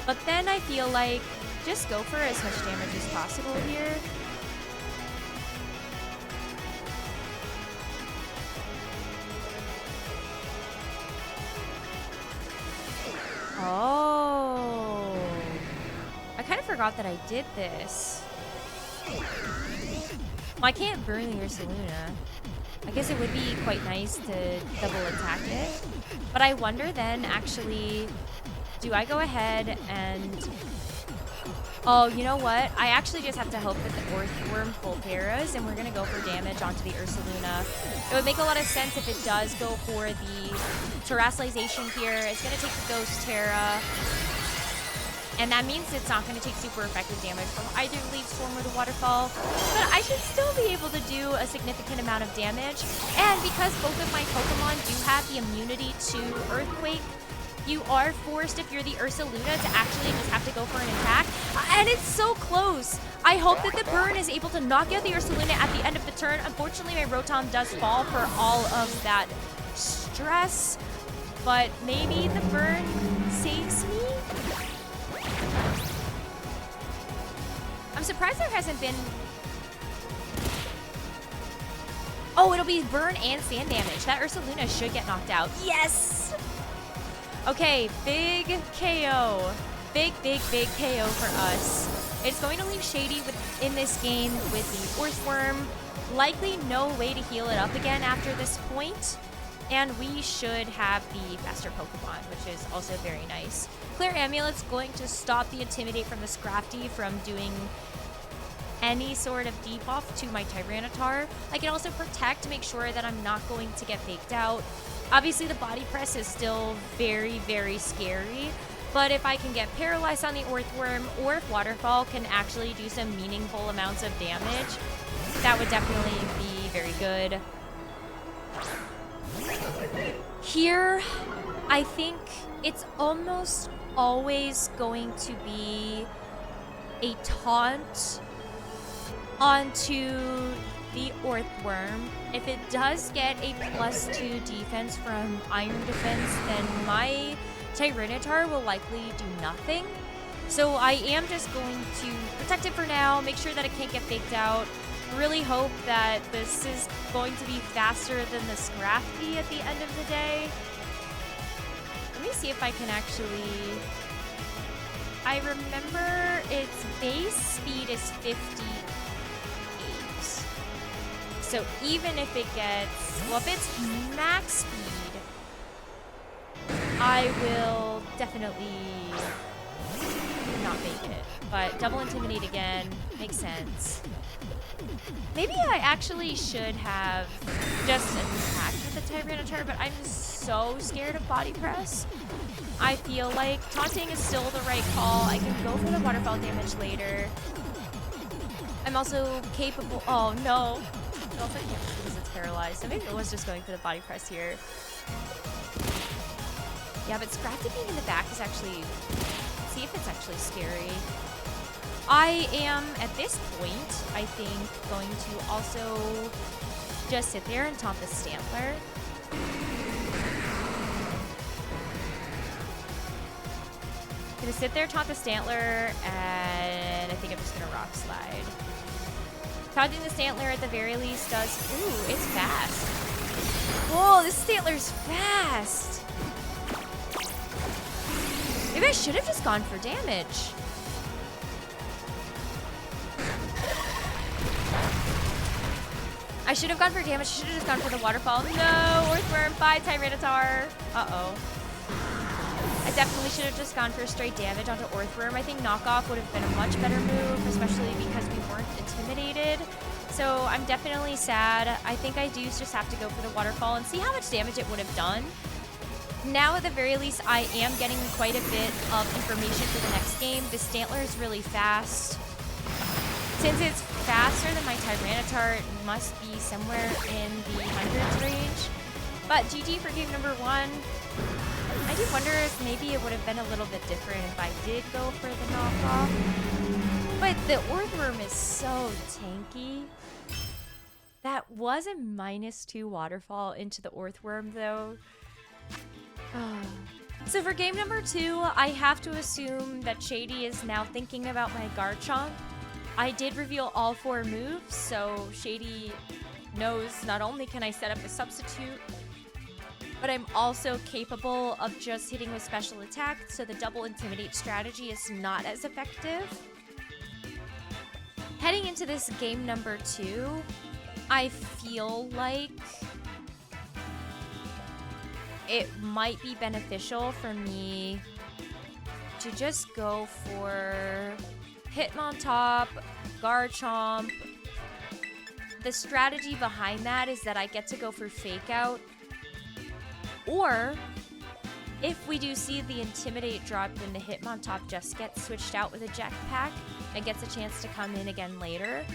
But then I feel like just go for as much damage as possible here. Oh. I kind of forgot that I did this. Well, I can't burn the Ursaluna. I guess it would be quite nice to double attack it. But I wonder then, actually, do I go ahead and... Oh, you know what? I actually just have to hope that the Orthworm full paras, and we're going to go for damage onto the Ursaluna. It would make a lot of sense if it does go for the Terrassalization here. It's going to take the Ghost Terra. And that means it's not going to take super effective damage from either Leaf Storm or the Waterfall. But I should still be able to do a significant amount of damage. And because both of my Pokemon do have the immunity to Earthquake, you are forced, if you're the Ursaluna, to actually just have to go for an attack. And it's so close. I hope that the burn is able to knock out the Ursaluna at the end of the turn. Unfortunately, my Rotom does fall for all of that stress. But maybe the burn saves me? I'm surprised there hasn't been... Oh, it'll be burn and sand damage. That Ursaluna should get knocked out. Yes! Okay, big KO. Big KO for us. It's going to leave Shady in this game with the Earthworm. Likely no way to heal it up again after this point. And we should have the faster Pokemon, which is also very nice. Clear Amulet's going to stop the Intimidate from the Scrafty from doing any sort of debuff to my Tyranitar. I can also Protect to make sure that I'm not going to get faked out. Obviously, the Body Press is still very scary. But if I can get Paralyzed on the Earthworm, or if Waterfall can actually do some meaningful amounts of damage, that would definitely be very good. Here, I think it's almost always going to be a taunt onto the Earthworm. If it does get a +2 defense from Iron Defense, then my Tyranitar will likely do nothing. So I am just going to protect it for now, make sure that it can't get faked out. Really hope that this is going to be faster than the Scrafty at the end of the day. Let me see if I can actually... I remember its base speed is 58. So even if it gets... Well, if it's max speed, I will definitely not make it. But double Intimidate again makes sense. Maybe I actually should have just attacked with the Tyranitar, but I'm so scared of Body Press. I feel like taunting is still the right call. I can go for the Waterfall damage later. I'm also capable... Oh, no. I also can't because it's paralyzed. So maybe I was just going for the Body Press here. Yeah, but Scrafty being in the back is actually... Let's see if it's actually scary. I am, at this point, I think, going to also just sit there and taunt the Stantler. Gonna sit there, taunt the Stantler, and I think I'm just gonna Rock Slide. Taunting the Stantler at the very least does... Ooh, it's fast. Whoa, this Stantler's fast! Maybe I should have just gone for damage. I should have gone for damage. I should have just gone for the Waterfall. No! Earthworm, bye, Tyranitar. Uh-oh. I definitely should have just gone for straight damage onto Earthworm. I think Knockoff would have been a much better move, especially because we weren't intimidated. So I'm definitely sad. I think I do just have to go for the Waterfall and see how much damage it would have done. Now, at the very least, I am getting quite a bit of information for the next game. The Stantler is really fast. Since it's faster than my Tyranitar, it must be somewhere in the hundreds range. But GG for game number 1. I do wonder if maybe it would have been a little bit different if I did go for the knockoff. But the Earthworm is so tanky. That was a -2 Waterfall into the Earthworm, though. So for game number 2, I have to assume that Shady is now thinking about my Garchomp. I did reveal all 4 moves, so Shady knows not only can I set up a substitute, but I'm also capable of just hitting with special attack, so the double Intimidate strategy is not as effective. Heading into this game number 2, I feel like it might be beneficial for me to just go for Hitmontop, Garchomp. The strategy behind that is that I get to go for Fake Out, or If we do see the Intimidate drop, then the Hitmontop just gets switched out with a Jetpack and gets a chance to come in again later.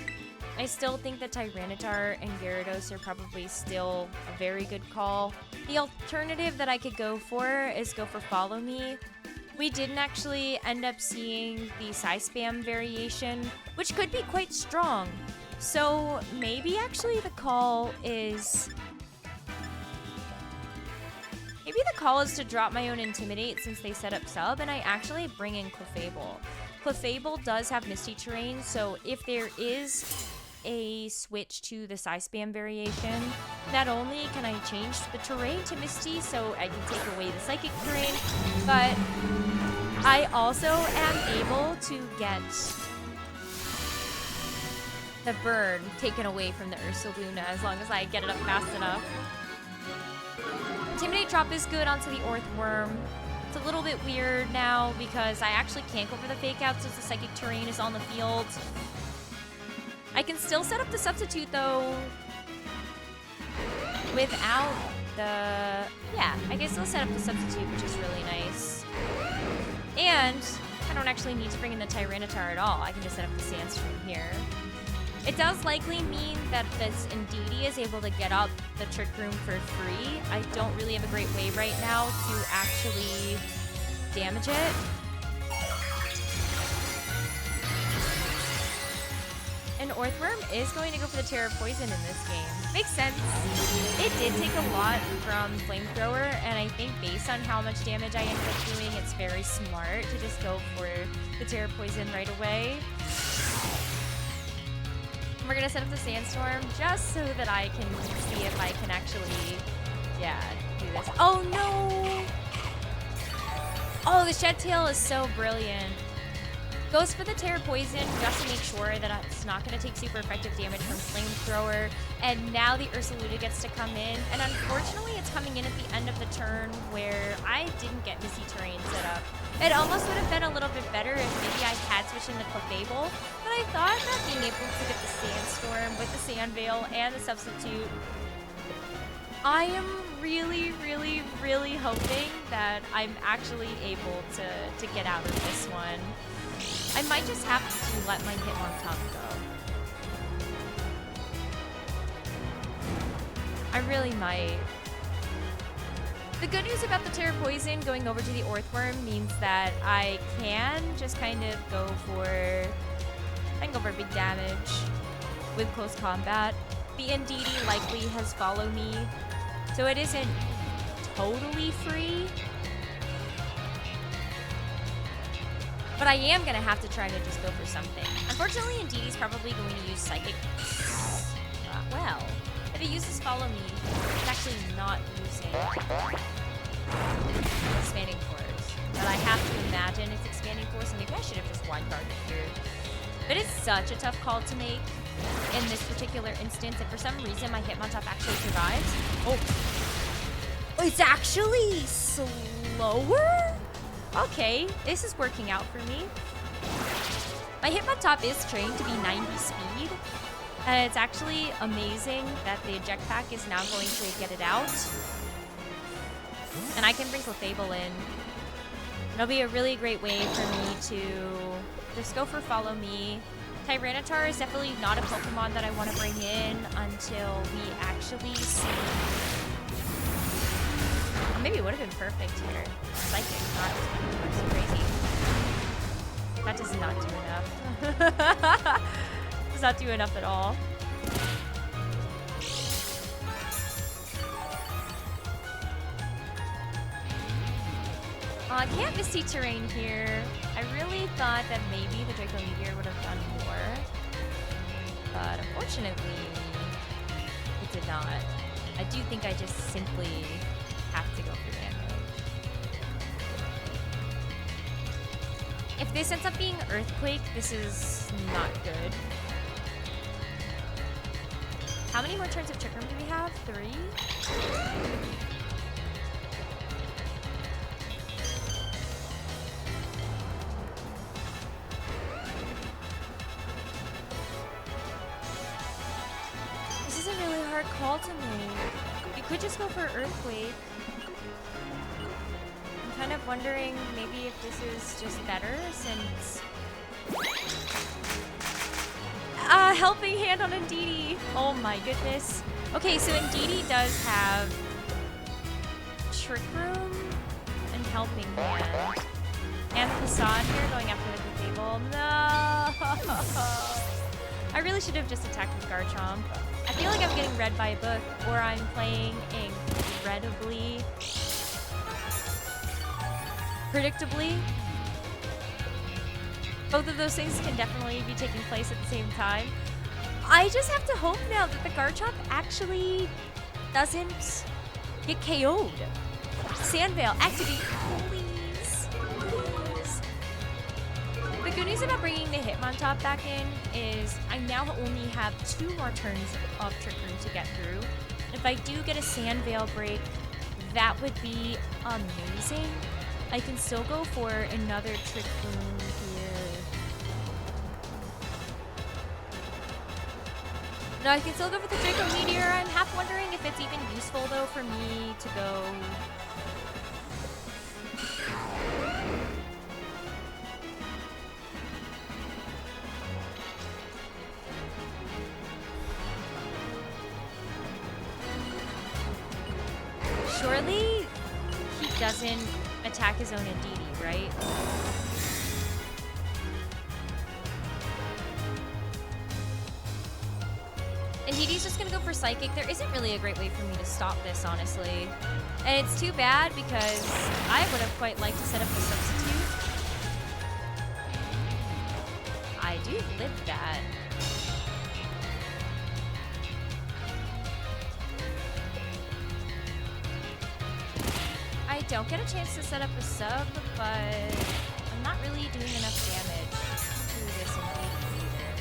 I still think that Tyranitar and Gyarados are probably still a very good call. The alternative that I could go for is go for Follow Me. We didn't actually end up seeing the Psy Spam variation, which could be quite strong. So maybe actually the call is... Maybe the call is to drop my own Intimidate since they set up sub, and I actually bring in Clefable. Clefable does have Misty Terrain, so if there is a switch to the Psy Spam variation, not only can I change the terrain to Misty so I can take away the Psychic terrain, but I also am able to get the burn taken away from the Ursaluna as long as I get it up fast enough. Intimidate drop is good onto the Earthworm. It's a little bit weird now because I actually can't go for the fake out since the Psychic terrain is on the field. I can still set up the substitute though without the... Yeah, I can still set up the substitute, which is really nice. And I don't actually need to bring in the Tyranitar at all. I can just set up the Sandstorm here. It does likely mean that this Indeedee is able to get up the Trick Room for free. I don't really have a great way right now to actually damage it. And Earthworm is going to go for the Terra Poison in this game. Makes sense. It did take a lot from Flamethrower, and I think based on how much damage I ended up doing, it's very smart to just go for the Terra Poison right away. We're gonna set up the Sandstorm just so that I can see if I can actually, yeah, do this. Oh no! Oh, the Shed Tail is so brilliant. Goes for the Terra Poison just to make sure that it's not going to take super effective damage from Flamethrower. And now the Ursaluna gets to come in. And unfortunately, it's coming in at the end of the turn where I didn't get Misty Terrain set up. It almost would have been a little bit better if maybe I had switched into Clefable. But I thought that being able to get the Sandstorm with the Sand Veil and the substitute, I am really, really, really hoping that I'm actually able to get out of this one. I might just have to let my Hitmontop go. I really might. The good news about the Terra Poison going over to the Earthworm means that I can just kind of go for... I can go for big damage with close combat. The Indeedee likely has Follow Me, so it isn't totally free. But I am going to have to try to just go for something. Unfortunately, Indeedee's probably going to use Psychic. Well, if it uses Follow Me, it's actually not using Expanding Force. But I have to imagine it's Expanding Force, and maybe I should have just wildcarded here. But it's such a tough call to make in this particular instance, and for some reason my Hitmontop actually survives. Oh, it's actually slower? Okay, this is working out for me. My Hitmontop is trained to be 90 speed, and it's actually amazing that the eject pack is now going to get it out. And I can bring Clefable in. It'll be a really great way for me to just go for Follow Me. Tyranitar is definitely not a Pokemon that I want to bring in until we actually see... Or maybe it would have been perfect here. Psychic, not crazy. That does not do enough. Does not do enough at all. I can't Misty Terrain here. I really thought that maybe the Draco Meteor would have done more. But unfortunately, it did not. I do think I just simply have to go for damage. If this ends up being Earthquake, this is not good. How many more turns of Trick Room do we have? 3? This is a really hard call to make. You could just go for Earthquake. kind of wondering maybe if this is just better since... Helping Hand on Indeedee. Oh my goodness. Okay, so Indeedee does have Trick Room and Helping Hand. And the Facade here going after the table. No! I really should have just attacked with Garchomp. I feel like I'm getting read by a book, or I'm playing incredibly predictably. Both of those things can definitely be taking place at the same time. I just have to hope now that the Garchomp actually doesn't get KO'd. Sandveil, activate, please. Please. The good news about bringing the Hitmontop back in is I now only have 2 more turns of Trick Room to get through. If I do get a Sandveil break, that would be amazing. I can still go for another Trick Room here. No, I can still go for the Draco Meteor. I'm half wondering if it's even useful, though, for me to go... Surely he doesn't attack his own Indeedee, right? Indeedee's just gonna go for Psychic. There isn't really a great way for me to stop this, honestly. And it's too bad because I would have quite liked to set up a substitute. I do live that. I don't get a chance to set up a sub, but I'm not really doing enough damage to this Indeedee either.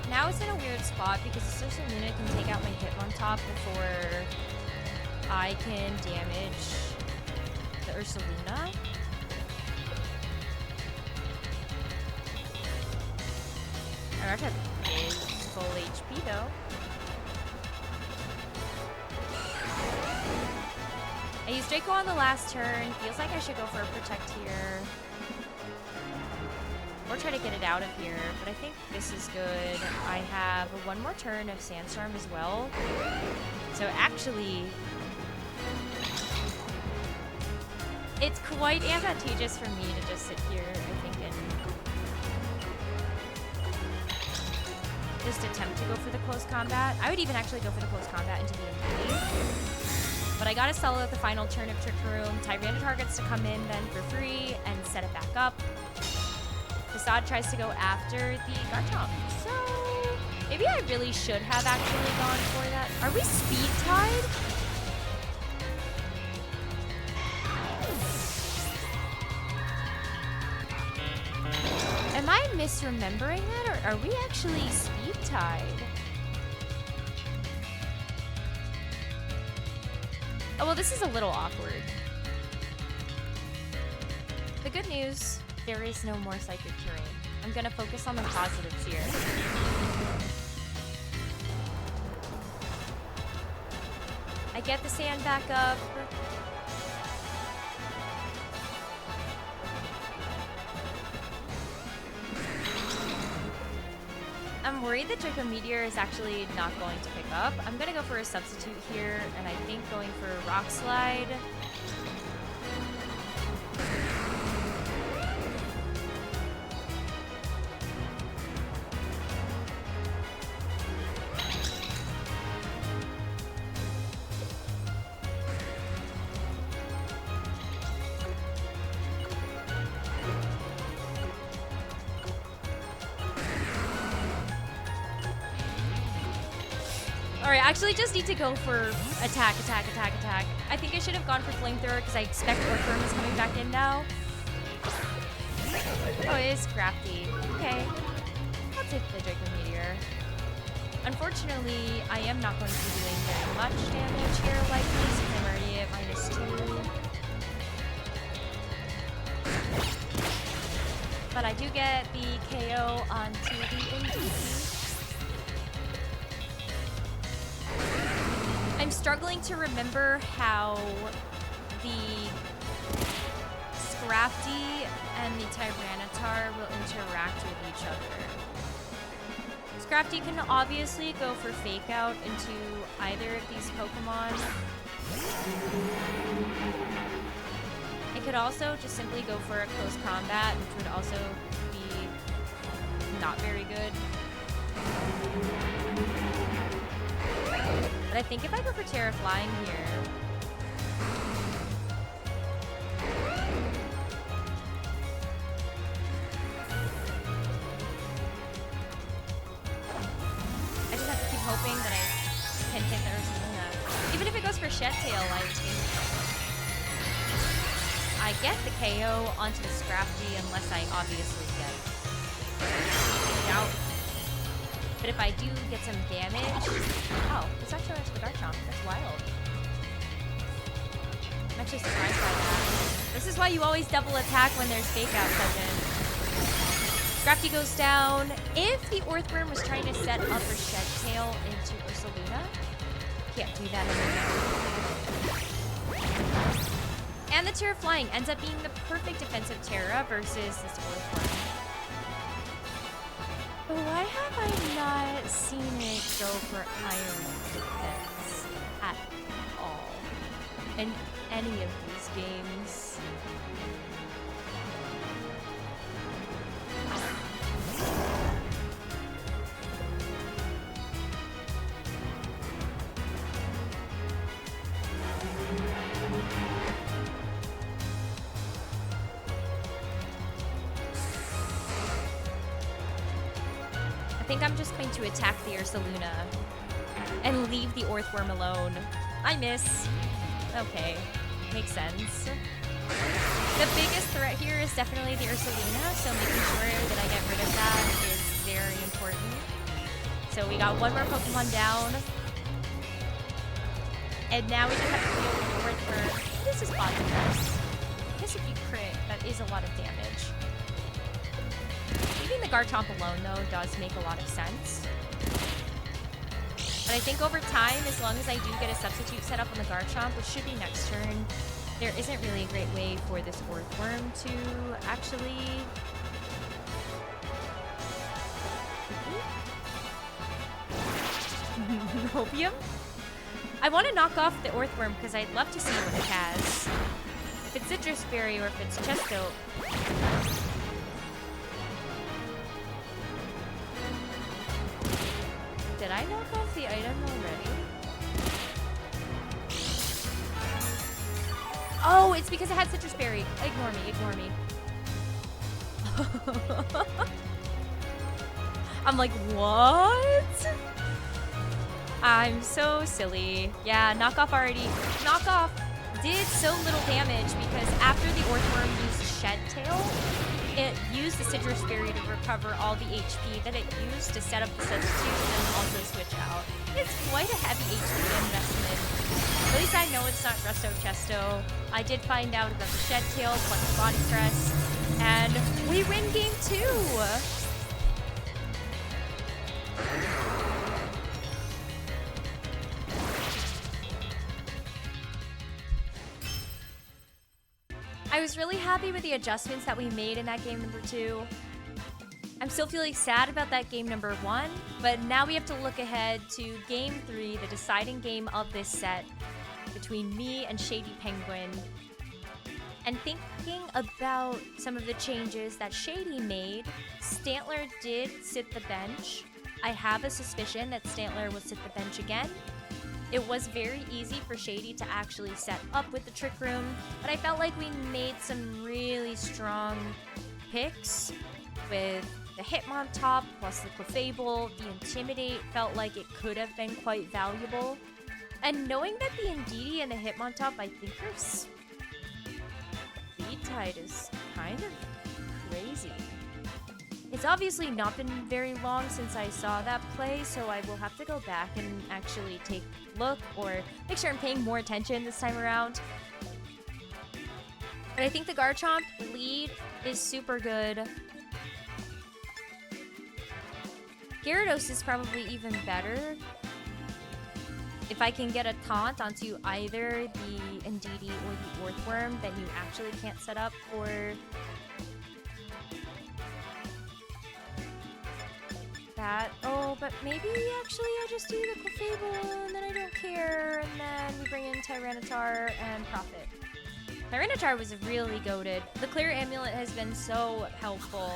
Now it's in a weird spot because the Social Luna can take out my Hitmontop before I can damage the Ursaluna. Arata is full HP though. I used Draco on the last turn. Feels like I should go for a Protect here. Or try to get it out of here, but I think this is good. I have one more turn of Sandstorm as well. So actually, it's quite advantageous for me to just sit here, I think, and just attempt to go for the close combat. I would even actually go for the close combat into the Indeedee. But I gotta sell out the final turn of Trick Room. Tyranitar gets to come in then for free and set it back up. Facade tries to go after the Garchomp. So maybe I really should have actually gone for that. Are we speed tied? Am I misremembering that, or are we actually speed tied? Oh, well, this is a little awkward. The good news, there is no more Psychic Terrain. I'm gonna focus on the positives here. I get the sand back up. I'm worried that Draco Meteor is actually not going to pick up. I'm gonna go for a substitute here, and I think going for Rock Slide. Alright, I actually just need to go for attack. I think I should have gone for Flamethrower because I expect Orthworm is coming back in now. Oh, it is crafty. Okay. I'll take the Draco Meteor. Unfortunately, I am not going to be doing very much damage here likely since I'm already at -2. But I do get the KO onto the Indeedee. I'm struggling to remember how the Scrafty and the Tyranitar will interact with each other. Scrafty can obviously go for Fake Out into either of these Pokemon. It could also just simply go for a close combat, which would also be not very good. But I think if I go for Terra Flying here, I just have to keep hoping that I can hit the Ursaluna. Even if it goes for Shed Tail, I get the KO onto the Scrafty unless I obviously get out. But if I do get some damage... Oh, it's actually onto the Garchomp. That's wild. I'm actually surprised by that. This is why you always double attack when there's Fake Out present. Scrafty goes down. If the Earthworm was trying to set up a Shed Tail into Ursaluna, can't do that anymore. And the Terra Flying ends up being the perfect defensive Terra versus this Earthworm. But why have I not seen it go for Iron defense at all in any of these games? I think I'm just going to attack the Ursaluna and leave the Earthworm alone. I miss. Okay, makes sense. The biggest threat here is definitely the Ursaluna, so making sure that I get rid of that is very important. So we got one more Pokemon down. And now we just have to deal with the Earthworm. This is bot defense. I guess if you crit, that is a lot of damage. Leaving the Garchomp alone, though, does make a lot of sense. But I think over time, as long as I do get a substitute set up on the Garchomp, which should be next turn, there isn't really a great way for this Earthworm to actually... Hopium? I want to knock off the Earthworm because I'd love to see what it has. If it's Citrus Berry or if it's Chesto. Did I knock off the item already? Oh, it's because it had Citrus Berry. Ignore me, ignore me. I'm like, what? I'm so silly. Yeah, knockoff already. Knockoff did so little damage because after the Earthworm used Shed Tail, it used the Citrus Berry to recover all the HP that it used to set up the substitute and also switch out. It's quite a heavy HP investment. At least I know it's not Resto Chesto. I did find out about the Shed Tail plus Body Press, and we win game 2! I was really happy with the adjustments that we made in that game number 2. I'm still feeling sad about that game number 1, but now we have to look ahead to game 3, the deciding game of this set between me and Shady Penguin. And thinking about some of the changes that Shady made, Stantler did sit the bench. I have a suspicion that Stantler will sit the bench again. It was very easy for Shady to actually set up with the Trick Room, but I felt like we made some really strong picks with the Hitmontop plus the Clefable. The Intimidate felt like it could have been quite valuable. And knowing that the Indeedee and the Hitmontop, I think are speed tied is kind of crazy. It's obviously not been very long since I saw that play, so I will have to go back and actually take a look or make sure I'm paying more attention this time around. But I think the Garchomp lead is super good. Gyarados is probably even better. If I can get a taunt onto either the Indeedee or the Earthworm, then you actually can't set up for that. Oh, but maybe actually I just do the Clefable and then I don't care, and then we bring in Tyranitar and Profit. Tyranitar was really goated. The Clear Amulet has been so helpful.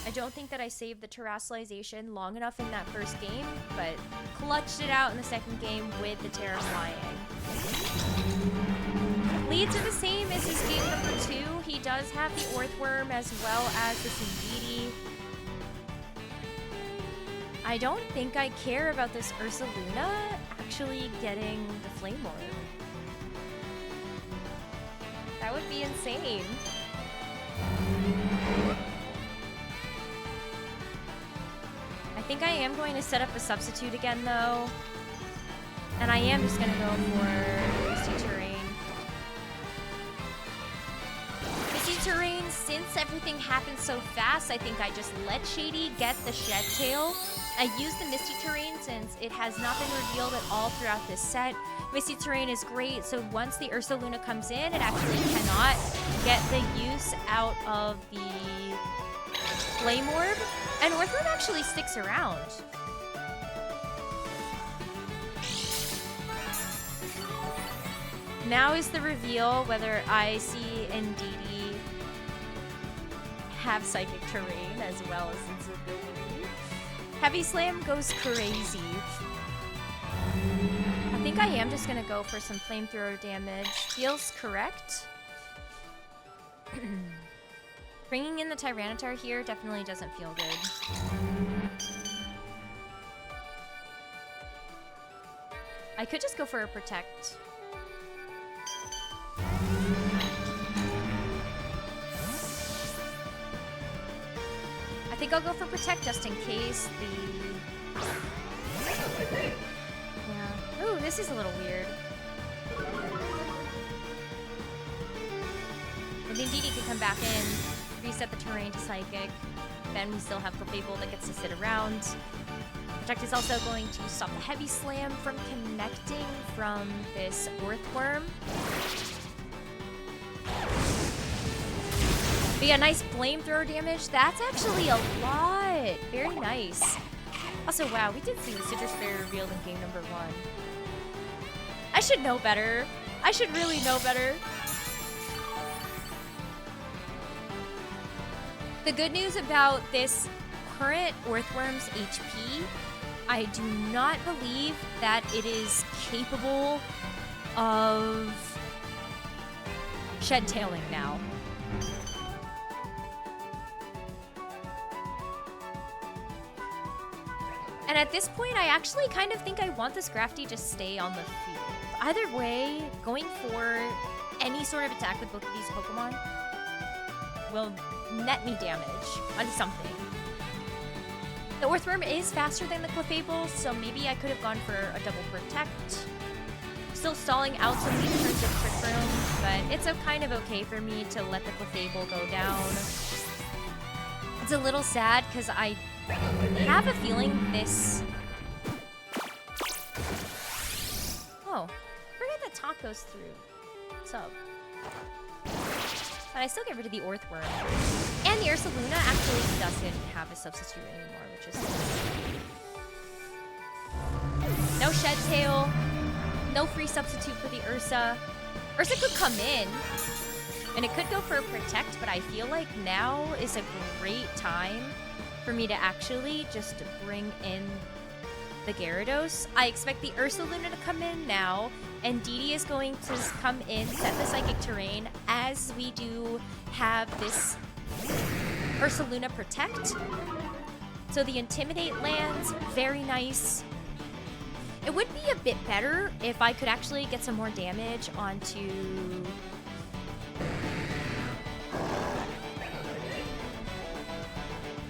I don't think that I saved the Terrassalization long enough in that first game, but clutched it out in the second game with the Terra Flying. Leads are the same as his game number 2. He does have the Earthworm as well as the Sindidi. I don't think I care about this Ursaluna actually getting the Flame Orb. That would be insane. I think I am going to set up a substitute again, though. And I am just going to go for Misty Terrain. Misty Terrain, since everything happened so fast, I think I just let Shady get the Shed Tail. I used the Misty Terrain since it has not been revealed at all throughout this set. Misty Terrain is great, so once the Ursaluna comes in, it actually cannot get the use out of the Flame Orb, and Earthworm actually sticks around. Now is the reveal whether I see Indeedee have Psychic Terrain as well as its ability. Heavy Slam goes crazy. I think I am just gonna go for some flamethrower damage. Feels correct. Bringing in the Tyranitar here definitely doesn't feel good. I could just go for a Protect. I think I'll go for Protect just in case the... Yeah. Ooh, this is a little weird. And then Indeedee can come back in, reset the terrain to Psychic. Then we still have Clefable that gets to sit around. Protect is also going to stop the Heavy Slam from connecting from this Earthworm. But yeah, nice flamethrower damage. That's actually a lot. Very nice. Also, wow, we did see the Citrus Fairy revealed in game number 1. I should know better. I should really know better. The good news about this current Earthworm's HP, I do not believe that it is capable of Shed Tailing now. And at this point, I actually kind of think I want this Grafty to stay on the field. Either way, going for any sort of attack with both of these Pokemon will net me damage on something. The Earthworm is faster than the Clefable, so maybe I could have gone for a double Protect. Still stalling out some lead turns of Trick Room, but it's kind of okay for me to let the Clefable go down. It's a little sad because I have a feeling this... Oh, forget that talk goes through. What's up? But I still get rid of the Earthworm. And the Ursaluna actually doesn't have a substitute anymore, which is nice. No Shed Tail. No free substitute for the Ursa. Ursa could come in, and it could go for a Protect, but I feel like now is a great time for me to actually just bring in the Gyarados. I expect the Ursaluna to come in now, and Indeedee is going to come in, set the Psychic Terrain, as we do have this Ursaluna Protect. So the Intimidate lands, very nice. It would be a bit better if I could actually get some more damage onto...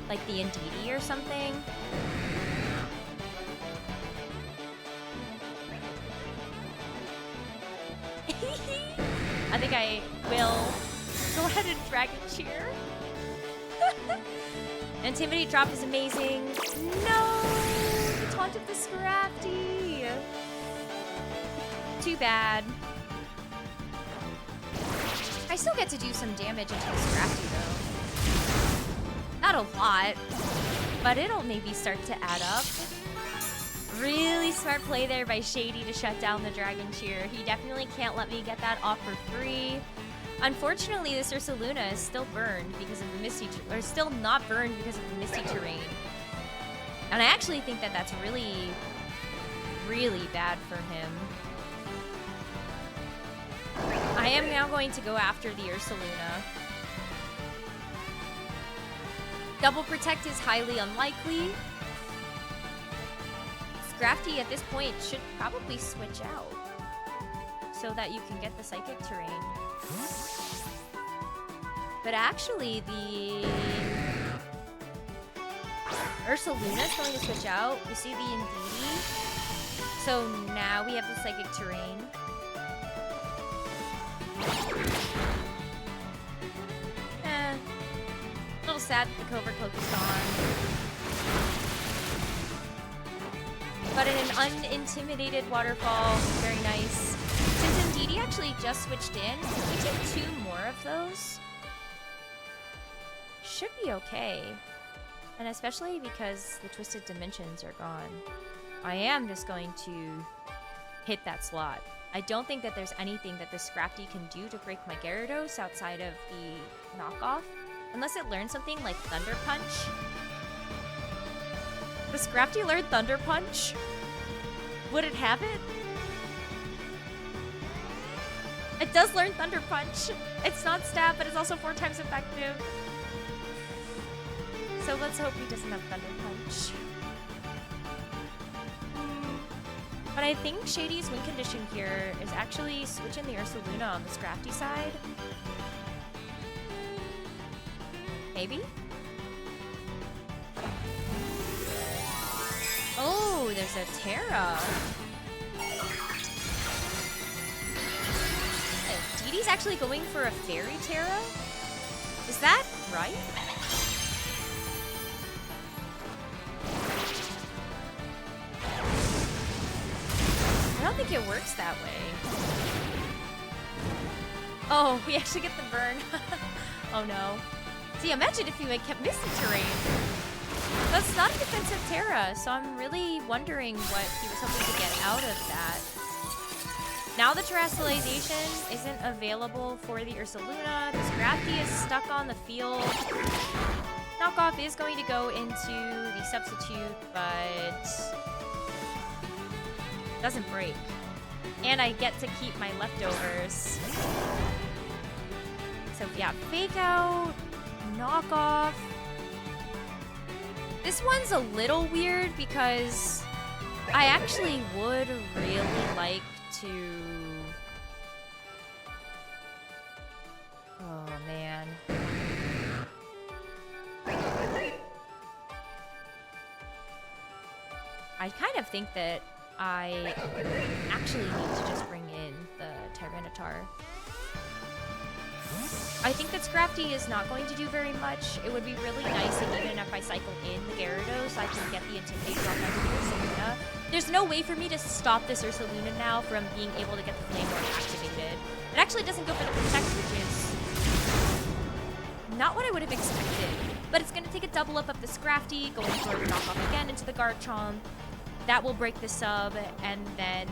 like the Indeedee or something. I think I will go ahead and Dragon Cheer. Intimidate drop is amazing. No! The taunt of the Scrafty. Too bad. I still get to do some damage into the Scrafty though. Not a lot, but it'll maybe start to add up. Really smart play there by Shady to shut down the Dragon Cheer. He definitely can't let me get that off for free. Unfortunately, this Ursaluna is still burned because of the Misty, or still not burned because of the Misty terrain. And I actually think that that's really, really bad for him. I am now going to go after the Ursaluna. Double Protect is highly unlikely. Scrafty at this point should probably switch out so that you can get the Psychic terrain. But actually, the Ursaluna is going to switch out. We see the Indeedee. So now we have the Psychic terrain. A little sad that the Covert Cloak is gone. But in an unintimidated waterfall, very nice. Since Indeedee actually just switched in, if we take 2 more of those, should be okay. And especially because the Twisted Dimensions are gone. I am just going to hit that slot. I don't think that there's anything that this Scrafty can do to break my Gyarados outside of the knockoff. Unless it learns something like Thunder Punch. Does Scrafty learn Thunder Punch? Would it have it? It does learn Thunder Punch. It's not stab, but it's also 4 times effective. So let's hope he doesn't have Thunder Punch. But I think Shady's win condition here is actually switching the Ursaluna on the Scrafty side. Maybe? Oh, there's a Terra. Deedee's actually going for a Fairy Terra? Is that right? I don't think it works that way. Oh, we actually get the burn. Oh no. See, imagine if you had kept Misty terrain. That's not a defensive Terra, so I'm really wondering what he was hoping to get out of that. Now the Terrestrialization isn't available for the Ursaluna. The Scrafty is stuck on the field. Knockoff is going to go into the Substitute, but doesn't break. And I get to keep my leftovers. So yeah, Fake Out, Knockoff. This one's a little weird because I actually would really like to... Oh, man. I kind of think that I actually need to just bring in the Tyranitar. I think that Scrafty is not going to do very much. It would be really nice if even if I cycle in the Gyarados, I can get the Intimidate off onto the Ursaluna. There's no way for me to stop this Ursaluna now from being able to get the Flame Orb activated. It actually doesn't go for the Protect, which is not what I would have expected. But it's going to take a double up of the Scrafty, going for the knockoff again into the Garchomp. That will break the sub, and then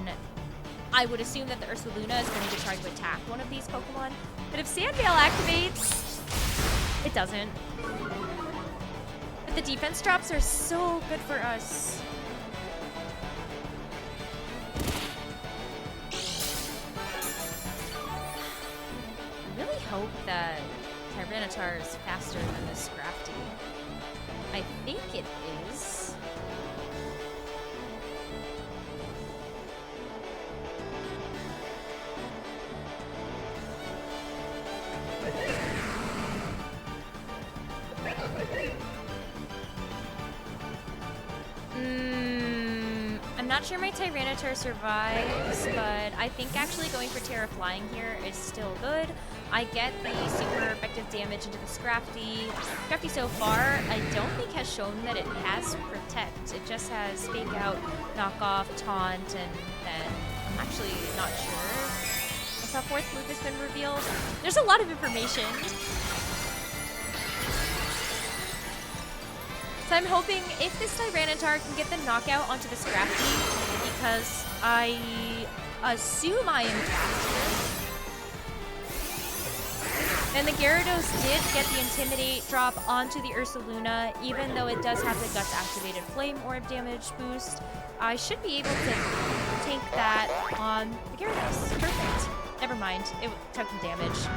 I would assume that the Ursaluna is going to try to attack one of these Pokemon. But if Sandvale activates, it doesn't. But the defense drops are so good for us. I really hope that Tyranitar is faster than the Scrafty. I think it is. I'm not sure my Tyranitar survives, but I think actually going for Terra Flying here is still good. I get the super effective damage into the Scrafty. Scrafty so far, I don't think has shown that it has Protect. It just has Fake Out, Knockoff, Taunt, and then I'm actually not sure if The fourth move has been revealed. There's a lot of information. So I'm hoping if this Tyranitar can get the knockout onto the Scrafty, because I assume I am faster. And the Gyarados did get the Intimidate drop onto the Ursaluna, even though it does have the Guts activated Flame Orb damage boost. I should be able to tank that on the Gyarados. Perfect. Never mind. It took some damage.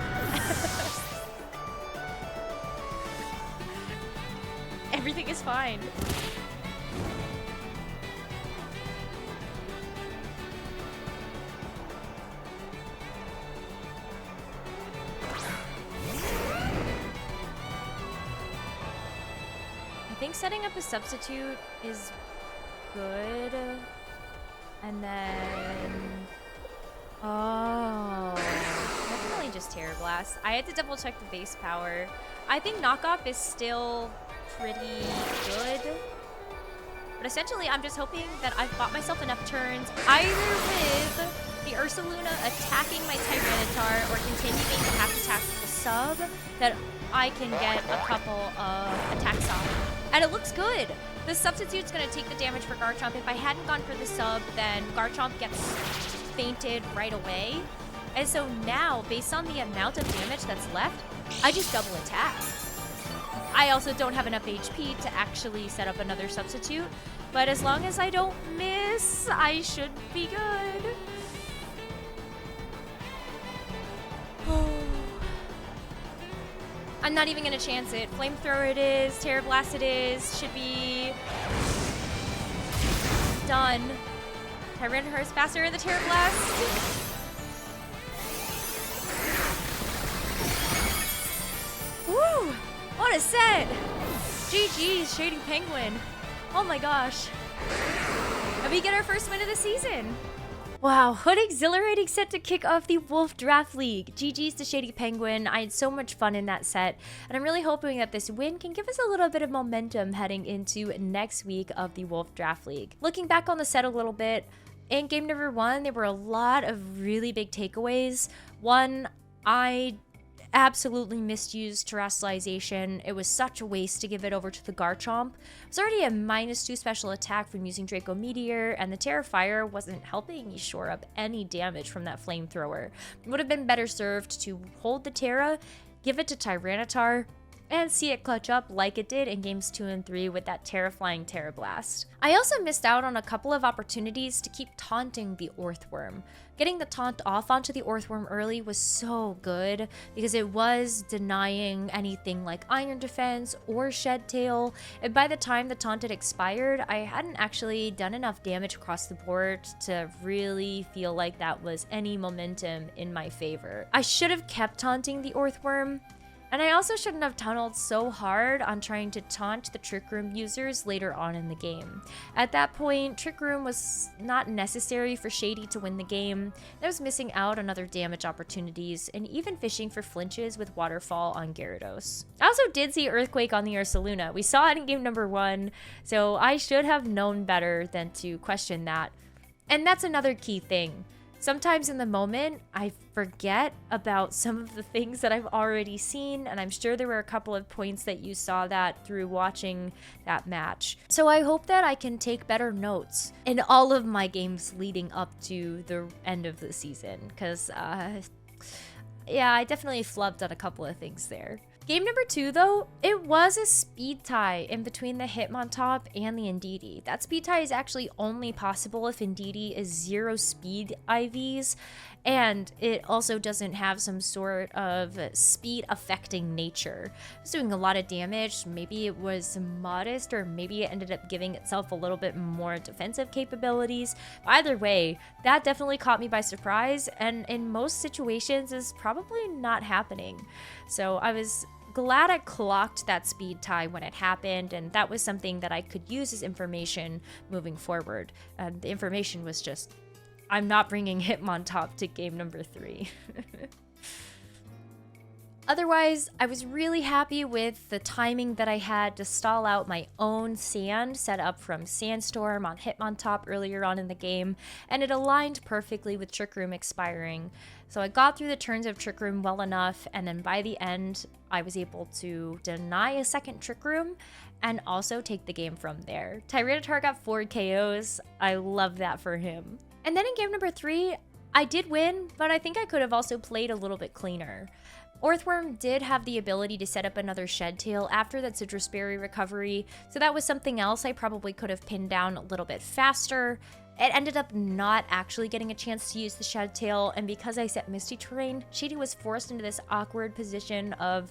Everything is fine. I think setting up a substitute is good. And then... oh, definitely just Terra Blast. I had to double check the base power. I think knockoff is still pretty good. But essentially, I'm just hoping that I've bought myself enough turns, either with the Ursaluna attacking my Tyranitar or continuing to have to attack the sub, that I can get a couple of attacks off. And it looks good. The substitute's going to take the damage for Garchomp. If I hadn't gone for the sub, then Garchomp gets fainted right away. And so now, based on the amount of damage that's left, I just double attack. I also don't have enough HP to actually set up another substitute, but as long as I don't miss, I should be good. I'm not even gonna chance it. Flamethrower it is, Terra Blast it is, should be done. Tyranitar is faster in the Terra Blast. Woo! What a set! GG's, Shady Penguin. Oh my gosh. And we get our first win of the season. Wow, what exhilarating set to kick off the Wolfe Draft League. GG's to Shady Penguin. I had so much fun in that set, and I'm really hoping that this win can give us a little bit of momentum heading into next week of the Wolfe Draft League. Looking back on the set a little bit, in game number 1, there were a lot of really big takeaways. One, I absolutely misused Terrestrialization. It was such a waste to give it over to the Garchomp. It was already a -2 special attack from using Draco Meteor, and the Terrafire wasn't helping me shore up any damage from that Flamethrower. It would have been better served to hold the Terra, give it to Tyranitar, and see it clutch up like it did in games 2 and 3 with that terrifying Terra Blast. I also missed out on a couple of opportunities to keep taunting the Orthworm. Getting the taunt off onto the Orthworm early was so good because it was denying anything like Iron Defense or Shed Tail, and by the time the taunt had expired, I hadn't actually done enough damage across the board to really feel like that was any momentum in my favor. I should have kept taunting the Orthworm, and I also shouldn't have tunneled so hard on trying to taunt the Trick Room users later on in the game. At that point, Trick Room was not necessary for Shady to win the game. I was missing out on other damage opportunities, and even fishing for flinches with Waterfall on Gyarados. I also did see Earthquake on the Ursaluna. We saw it in game number 1, so I should have known better than to question that. And that's another key thing. Sometimes in the moment, I forget about some of the things that I've already seen, and I'm sure there were a couple of points that you saw that through watching that match. So I hope that I can take better notes in all of my games leading up to the end of the season, because, yeah, I definitely flubbed on a couple of things there. Game number 2, though, it was a speed tie in between the Hitmontop and the Indeedee. That speed tie is actually only possible if Indeedee is 0 speed IVs, and it also doesn't have some sort of speed affecting nature. It was doing a lot of damage. Maybe it was modest, or maybe it ended up giving itself a little bit more defensive capabilities. Either way, that definitely caught me by surprise, and in most situations is probably not happening. So I was glad I clocked that speed tie when it happened, and that was something that I could use as information moving forward. The information was just, I'm not bringing Hitmontop to game number 3. Otherwise, I was really happy with the timing that I had to stall out my own sand set up from Sandstorm on Hitmontop earlier on in the game, and it aligned perfectly with Trick Room expiring. So I got through the turns of Trick Room well enough, and then by the end, I was able to deny a second Trick Room and also take the game from there. Tyranitar got 4 KOs. I love that for him. And then in game number 3, I did win, but I think I could have also played a little bit cleaner. Orthworm did have the ability to set up another Shed Tail after that Citrus Berry recovery, so that was something else I probably could have pinned down a little bit faster. It ended up not actually getting a chance to use the Shed Tail, and because I set Misty Terrain, Shady was forced into this awkward position of,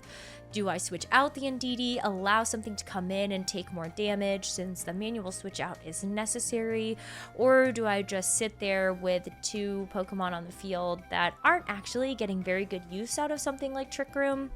do I switch out the Indeedee, allow something to come in and take more damage since the manual switch out is necessary, or do I just sit there with 2 Pokemon on the field that aren't actually getting very good use out of something like Trick Room?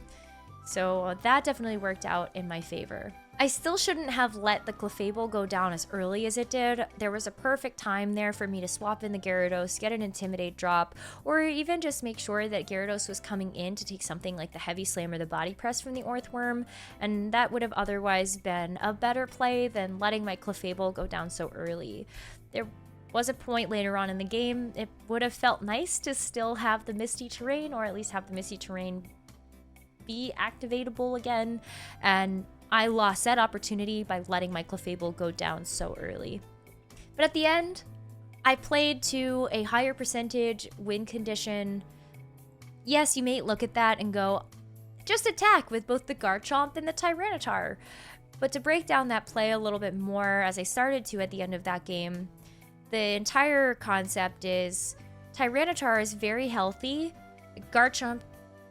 So that definitely worked out in my favor. I still shouldn't have let the Clefable go down as early as it did. There was a perfect time there for me to swap in the Gyarados, get an Intimidate drop, or even just make sure that Gyarados was coming in to take something like the Heavy Slam or the Body Press from the Orthworm, and that would have otherwise been a better play than letting my Clefable go down so early. There was a point later on in the game, it would have felt nice to still have the Misty Terrain, or at least have the Misty Terrain be activatable again, and I lost that opportunity by letting my Clefable go down so early. But at the end, I played to a higher percentage win condition. Yes, you may look at that and go, just attack with both the Garchomp and the Tyranitar. But to break down that play a little bit more, as I started to at the end of that game, the entire concept is Tyranitar is very healthy, Garchomp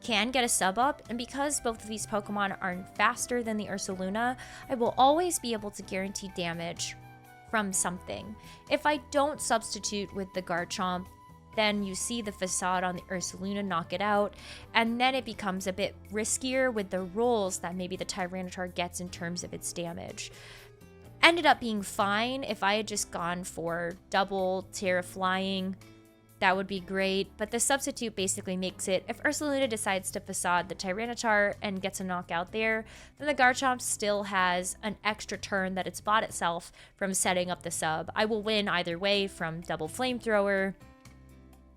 can get a sub up, and because both of these Pokemon are faster than the Ursaluna, I will always be able to guarantee damage from something. If I don't substitute with the Garchomp, then you see the Facade on the Ursaluna knock it out, and then it becomes a bit riskier with the rolls that maybe the Tyranitar gets in terms of its damage. Ended up being fine. If I had just gone for double Terra Flying, that would be great, but the substitute basically makes it, if Ursaluna decides to Facade the Tyranitar and gets a knockout there, then the Garchomp still has an extra turn that it's bought itself from setting up the sub. I will win either way from double Flamethrower,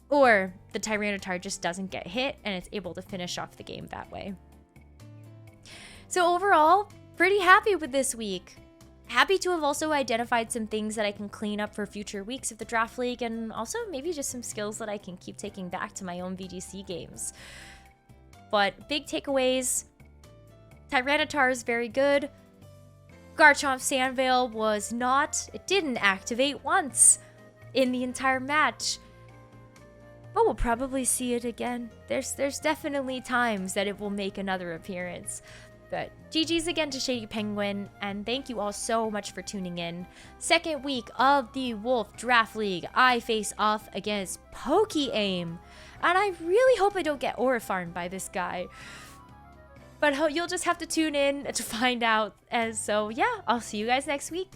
or the Tyranitar just doesn't get hit and it's able to finish off the game that way. So overall, pretty happy with this week. Happy to have also identified some things that I can clean up for future weeks of the Draft League, and also maybe just some skills that I can keep taking back to my own VGC games. But big takeaways, Tyranitar is very good. Garchomp Sandveil was not. It didn't activate once in the entire match. But we'll probably see it again. There's definitely times that it will make another appearance. But GG's again to Shady Penguin, and thank you all so much for tuning in. Second week of the Wolfe Draft League, I face off against Poke-Aim, and I really hope I don't get Aurifarmed by this guy. But you'll just have to tune in to find out, and so yeah, I'll see you guys next week.